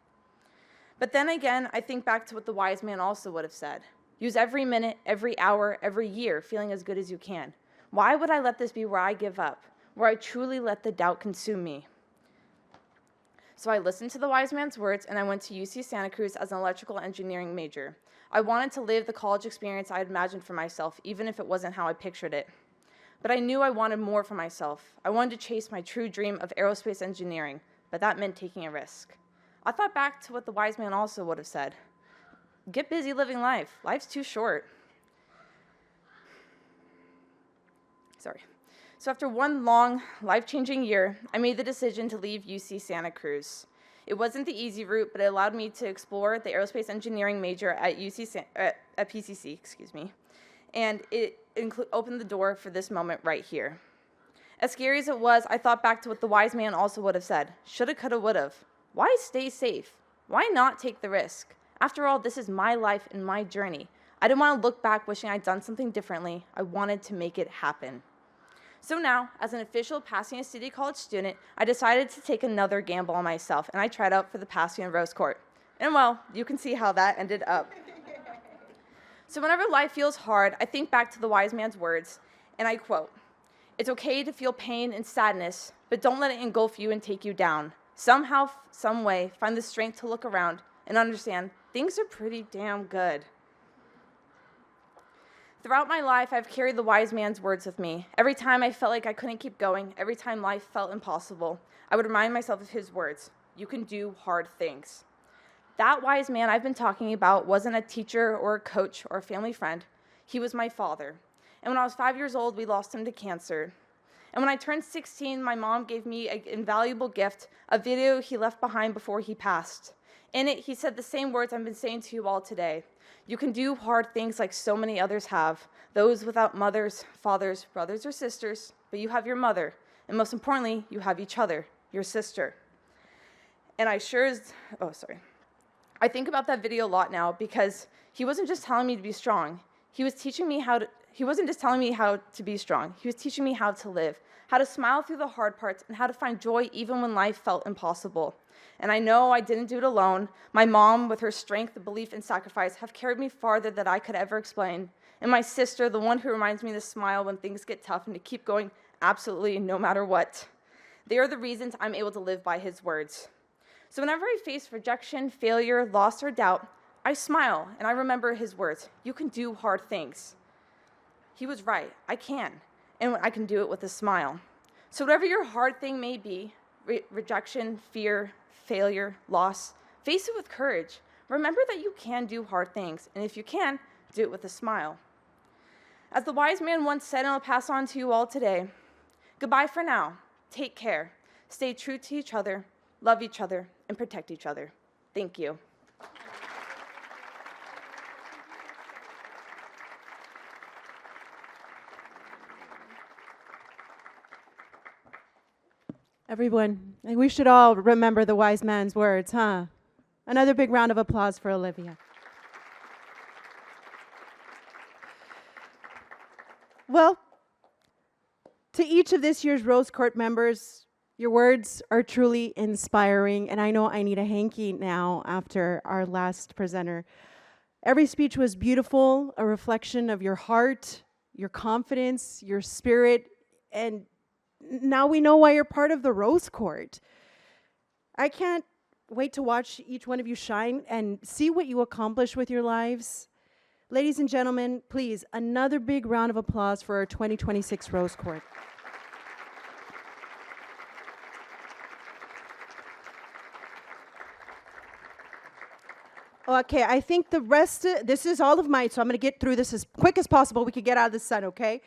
But then again, I think back to what the wise man also would have said. Use every minute, every hour, every year, feeling as good as you can. Why would I let this be where I give up, where I truly let the doubt consume me? So I listened to the wise man's words, and I went to UC Santa Cruz as an electrical engineering major. I wanted to live the college experience I had imagined for myself, even if it wasn't how I pictured it. But I knew I wanted more for myself. I wanted to chase my true dream of aerospace engineering, but that meant taking a risk. I thought back to what the wise man also would have said. Get busy living life. Life's too short. So after one long, life-changing year, I made the decision to leave UC Santa Cruz. It wasn't the easy route, but it allowed me to explore the aerospace engineering major at PCC, and it opened the door for this moment right here. As scary as it was, I thought back to what the wise man also would have said. Shoulda, coulda, woulda. Why stay safe? Why not take the risk? After all, this is my life and my journey. I didn't want to look back wishing I'd done something differently. I wanted to make it happen. So now, as an official Pasadena City College student, I decided to take another gamble on myself, and I tried out for the Pasadena Rose Court. And well, you can see how that ended up. So whenever life feels hard, I think back to the wise man's words, and I quote, "It's okay to feel pain and sadness, but don't let it engulf you and take you down. Somehow, some way, find the strength to look around and understand things are pretty damn good." Throughout my life, I've carried the wise man's words with me. Every time I felt like I couldn't keep going, every time life felt impossible, I would remind myself of his words, "You can do hard things." That wise man I've been talking about wasn't a teacher or a coach or a family friend. He was my father. And when I was 5 years old, we lost him to cancer. And when I turned 16, my mom gave me an invaluable gift, a video he left behind before he passed. In it, he said the same words I've been saying to you all today. You can do hard things like so many others have, those without mothers, fathers, brothers, or sisters, but you have your mother, and most importantly, you have each other, your sister. And I think about that video a lot now because he wasn't just telling me to be strong. He wasn't just telling me how to be strong. He was teaching me how to live, how to smile through the hard parts, and how to find joy even when life felt impossible. And I know I didn't do it alone. My mom, with her strength, belief, and sacrifice, have carried me farther than I could ever explain. And my sister, the one who reminds me to smile when things get tough and to keep going absolutely no matter what. They are the reasons I'm able to live by his words. So whenever I face rejection, failure, loss, or doubt, I smile and I remember his words. You can do hard things. He was right. I can. And I can do it with a smile. So whatever your hard thing may be, rejection, fear, failure, loss, face it with courage. Remember that you can do hard things, and if you can, do it with a smile. As the wise man once said, and I'll pass on to you all today, goodbye for now. Take care. Stay true to each other, love each other, and protect each other. Thank you. Everyone, we should all remember the wise man's words, huh? Another big round of applause for Olivia. Well, to each of this year's Rose Court members, your words are truly inspiring, and I know I need a hanky now after our last presenter. Every speech was beautiful, a reflection of your heart, your confidence, your spirit, and now we know why you're part of the Rose Court. I can't wait to watch each one of you shine and see what you accomplish with your lives. Ladies and gentlemen, please, another big round of applause for our 2026 Rose Court. Okay, I think the rest, this is all of mine, so I'm going to get through this as quick as possible. We could get out of the sun, okay?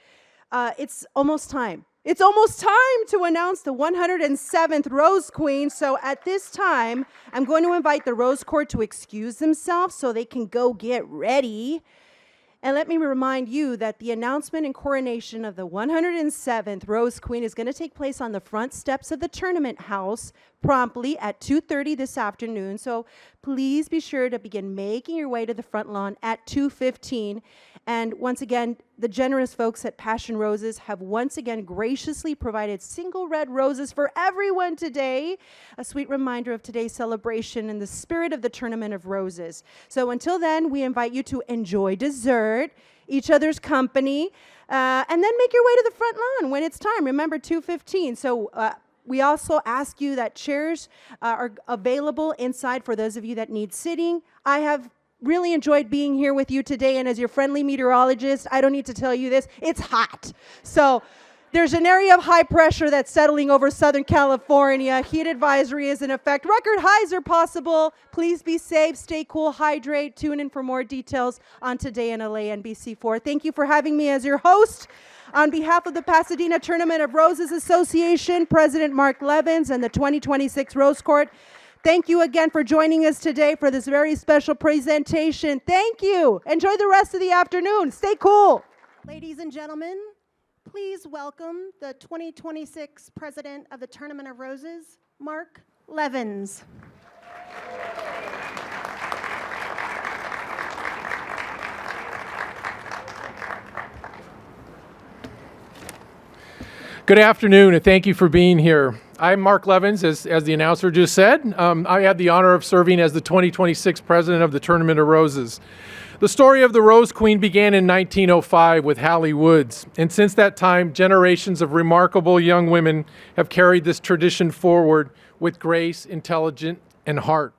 It's almost time. It's almost time to announce the 107th Rose Queen. So at this time, I'm going to invite the Rose Court to excuse themselves so they can go get ready. And let me remind you that the announcement and coronation of the 107th Rose Queen is going to take place on the front steps of the tournament house promptly at 2:30 this afternoon. So please be sure to begin making your way to the front lawn at 2:15. And once again, the generous folks at Passion Roses have once again graciously provided single red roses for everyone today. A sweet reminder of today's celebration in the spirit of the Tournament of Roses. So until then, we invite you to enjoy dessert, each other's company, and then make your way to the front lawn when it's time. Remember, 2:15. So we also ask you that chairs are available inside for those of you that need sitting. I have really enjoyed being here with you today, and as your friendly meteorologist, I don't need to tell you this, it's hot. So there's an area of high pressure that's settling over Southern California. Heat advisory is in effect. Record highs are possible. Please be safe, stay cool, hydrate. Tune in for more details on Today in LA NBC4. Thank you for having me as your host. On behalf of the Pasadena Tournament of Roses Association, President Mark Levins and the 2026 Rose Court, thank you again for joining us today for this very special presentation. Thank you. Enjoy the rest of the afternoon. Stay cool. Ladies and gentlemen, please welcome the 2026 President of the Tournament of Roses, Mark Levins. Good afternoon, and thank you for being here. I'm Mark Levins, as the announcer just said. I had the honor of serving as the 2026 President of the Tournament of Roses. The story of the Rose Queen began in 1905 with Hallie Woods, and since that time, generations of remarkable young women have carried this tradition forward with grace, intelligence, and heart.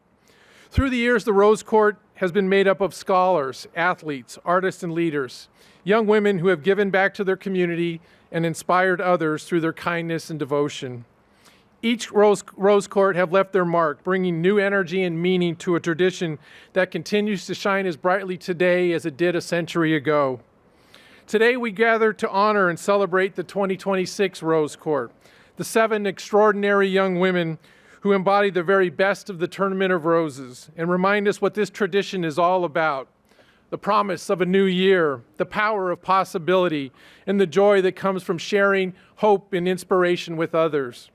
Through the years, the Rose Court has been made up of scholars, athletes, artists, and leaders, young women who have given back to their community and inspired others through their kindness and devotion. Each Rose Court have left their mark, bringing new energy and meaning to a tradition that continues to shine as brightly today as it did a century ago. Today we gather to honor and celebrate the 2026 Rose Court, the 7 extraordinary young women who embody the very best of the Tournament of Roses and remind us what this tradition is all about. The promise of a new year, the power of possibility, and the joy that comes from sharing hope and inspiration with others.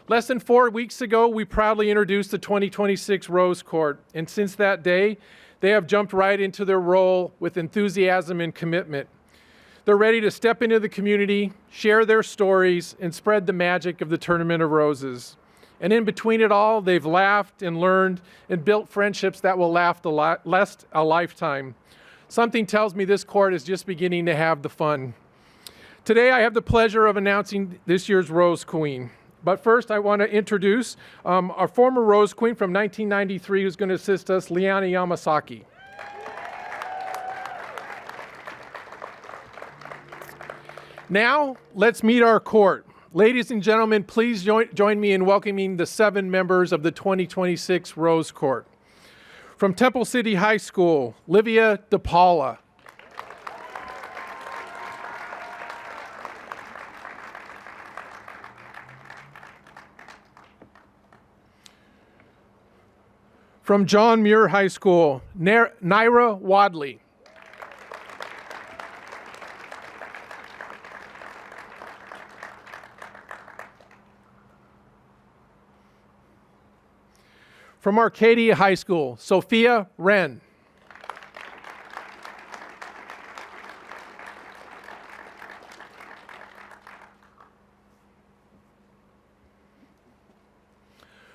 Less than 4 weeks ago, we proudly introduced the 2026 Rose Court, and since that day, they have jumped right into their role with enthusiasm and commitment. They're ready to step into the community, share their stories, and spread the magic of the Tournament of Roses. And in between it all, they've laughed and learned and built friendships that will last a lifetime. Something tells me this court is just beginning to have the fun. Today, I have the pleasure of announcing this year's Rose Queen. But first, I want to introduce our former Rose Queen from 1993 who's going to assist us, Liana Yamasaki. Now, let's meet our court. Ladies and gentlemen, please join me in welcoming the 7 members of the 2026 Rose Court. From Temple City High School, Livia Depala. From John Muir High School, Naira Wadley. From Arcadia High School, Sophia Ren.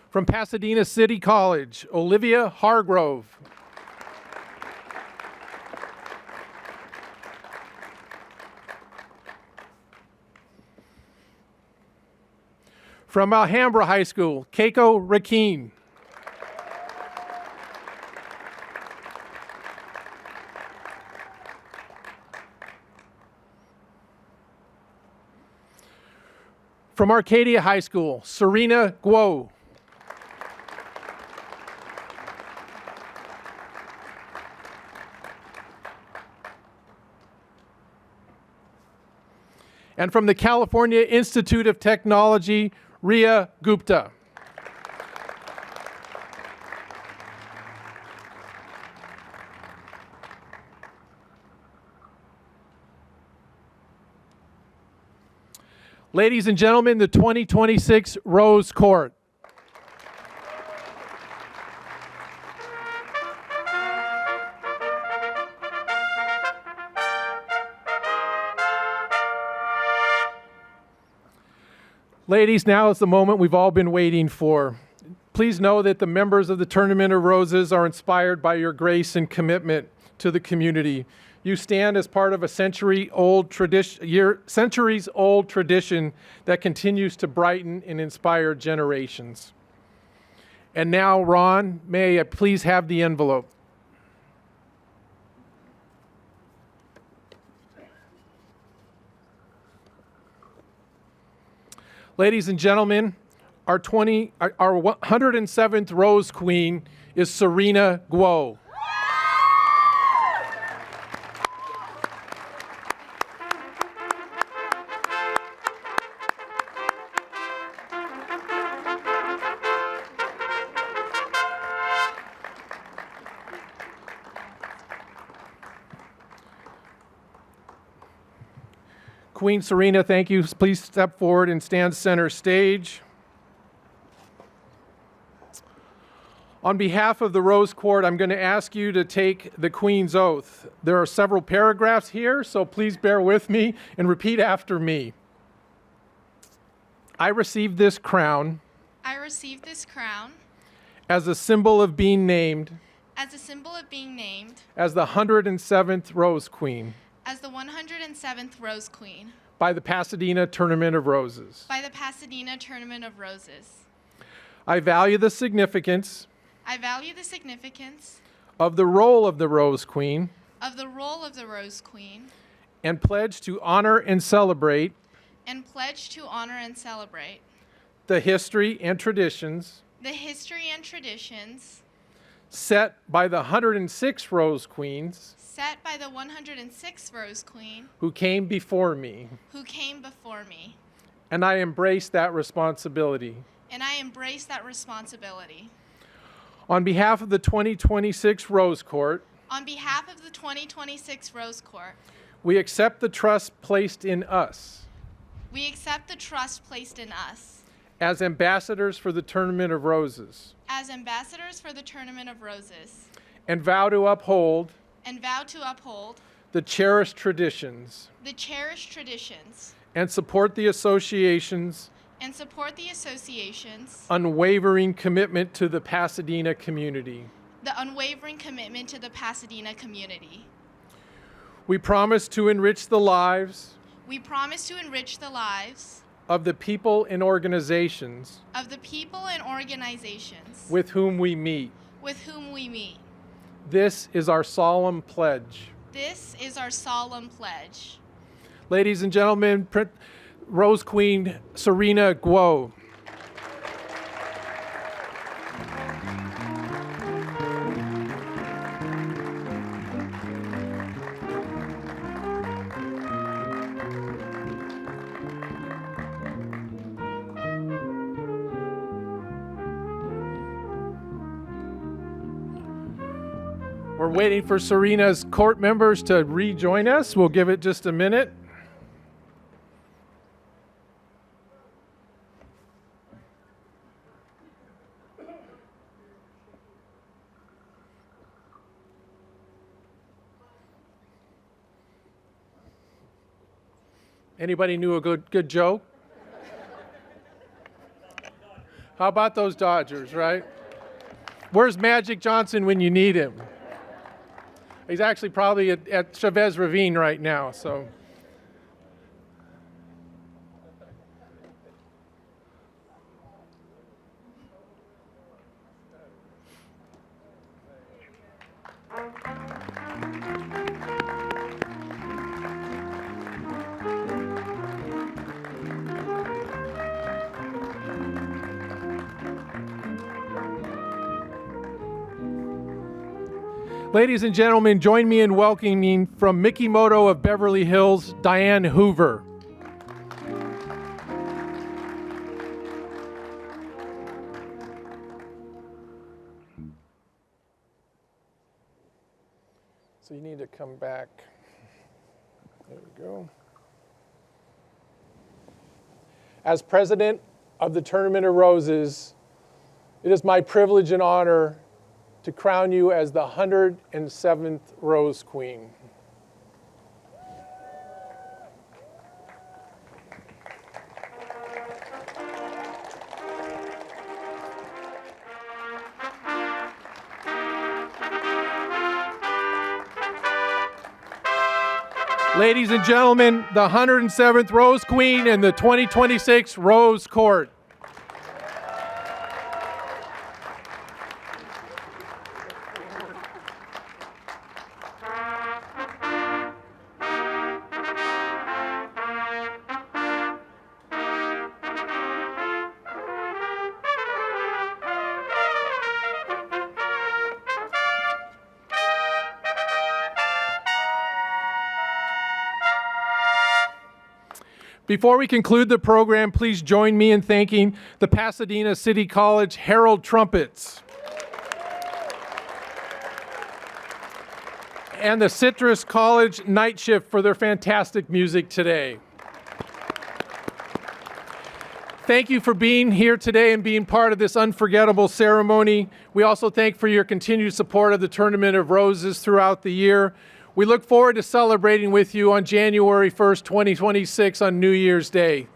From Pasadena City College, Olivia Hargrove. From Alhambra High School, Keiko Raken. From Arcadia High School, Serena Guo. And from the California Institute of Technology, Ria Gupta. Ladies and gentlemen, the 2026 Rose Court. Ladies, now is the moment we've all been waiting for. Please know that the members of the Tournament of Roses are inspired by your grace and commitment to the community. You stand as part of a centuries-old tradition that continues to brighten and inspire generations. And now, Ron, may I please have the envelope? Ladies and gentlemen, our 107th Rose Queen is Serena Guo. Queen Serena, thank you. Please step forward and stand center stage. On behalf of the Rose Court, I'm going to ask you to take the Queen's Oath. There are several paragraphs here, so please bear with me and repeat after me. I received this crown. I received this crown. As a symbol of being named. As a symbol of being named. As the 107th Rose Queen. As the 107th Rose Queen. By the Pasadena Tournament of Roses. By the Pasadena Tournament of Roses. I value the significance. I value the significance. Of the role of the Rose Queen. Of the role of the Rose Queen. And pledge to honor and celebrate. And pledge to honor and celebrate. The history and traditions. The history and traditions. Set by the 106 Rose Queens. Set by the 106th Rose Queen. Who came before me. Who came before me. And I embrace that responsibility. And I embrace that responsibility. On behalf of the 2026 Rose Court. On behalf of the 2026 Rose Court. We accept the trust placed in us. We accept the trust placed in us. As ambassadors for the Tournament of Roses. As ambassadors for the Tournament of Roses. And vow to uphold. And vow to uphold. The cherished traditions. The cherished traditions. And support the associations. And support the associations. Unwavering commitment to the Pasadena community. The unwavering commitment to the Pasadena community. We promise to enrich the lives. We promise to enrich the lives. Of the people and organizations. Of the people and organizations. With whom we meet. With whom we meet. This is our solemn pledge. This is our solemn pledge. Ladies and gentlemen, Rose Queen Serena Guo. We're waiting for Serena's court members to rejoin us. We'll give it just a minute. Anybody knew a good joke? How about those Dodgers, right? Where's Magic Johnson when you need him? He's actually probably at Chavez Ravine right now, so. Ladies and gentlemen, join me in welcoming from Mikimoto of Beverly Hills, Diane Hoover. So you need to come back. There we go. As president of the Tournament of Roses, it is my privilege and honor to crown you as the 107th Rose Queen. Ladies and gentlemen, the 107th Rose Queen and the 2026 Rose Court. Before we conclude the program, please join me in thanking the Pasadena City College Herald Trumpets and the Citrus College Night Shift for their fantastic music today. Thank you for being here today and being part of this unforgettable ceremony. We also thank for your continued support of the Tournament of Roses throughout the year. We look forward to celebrating with you on January 1st, 2026 on New Year's Day.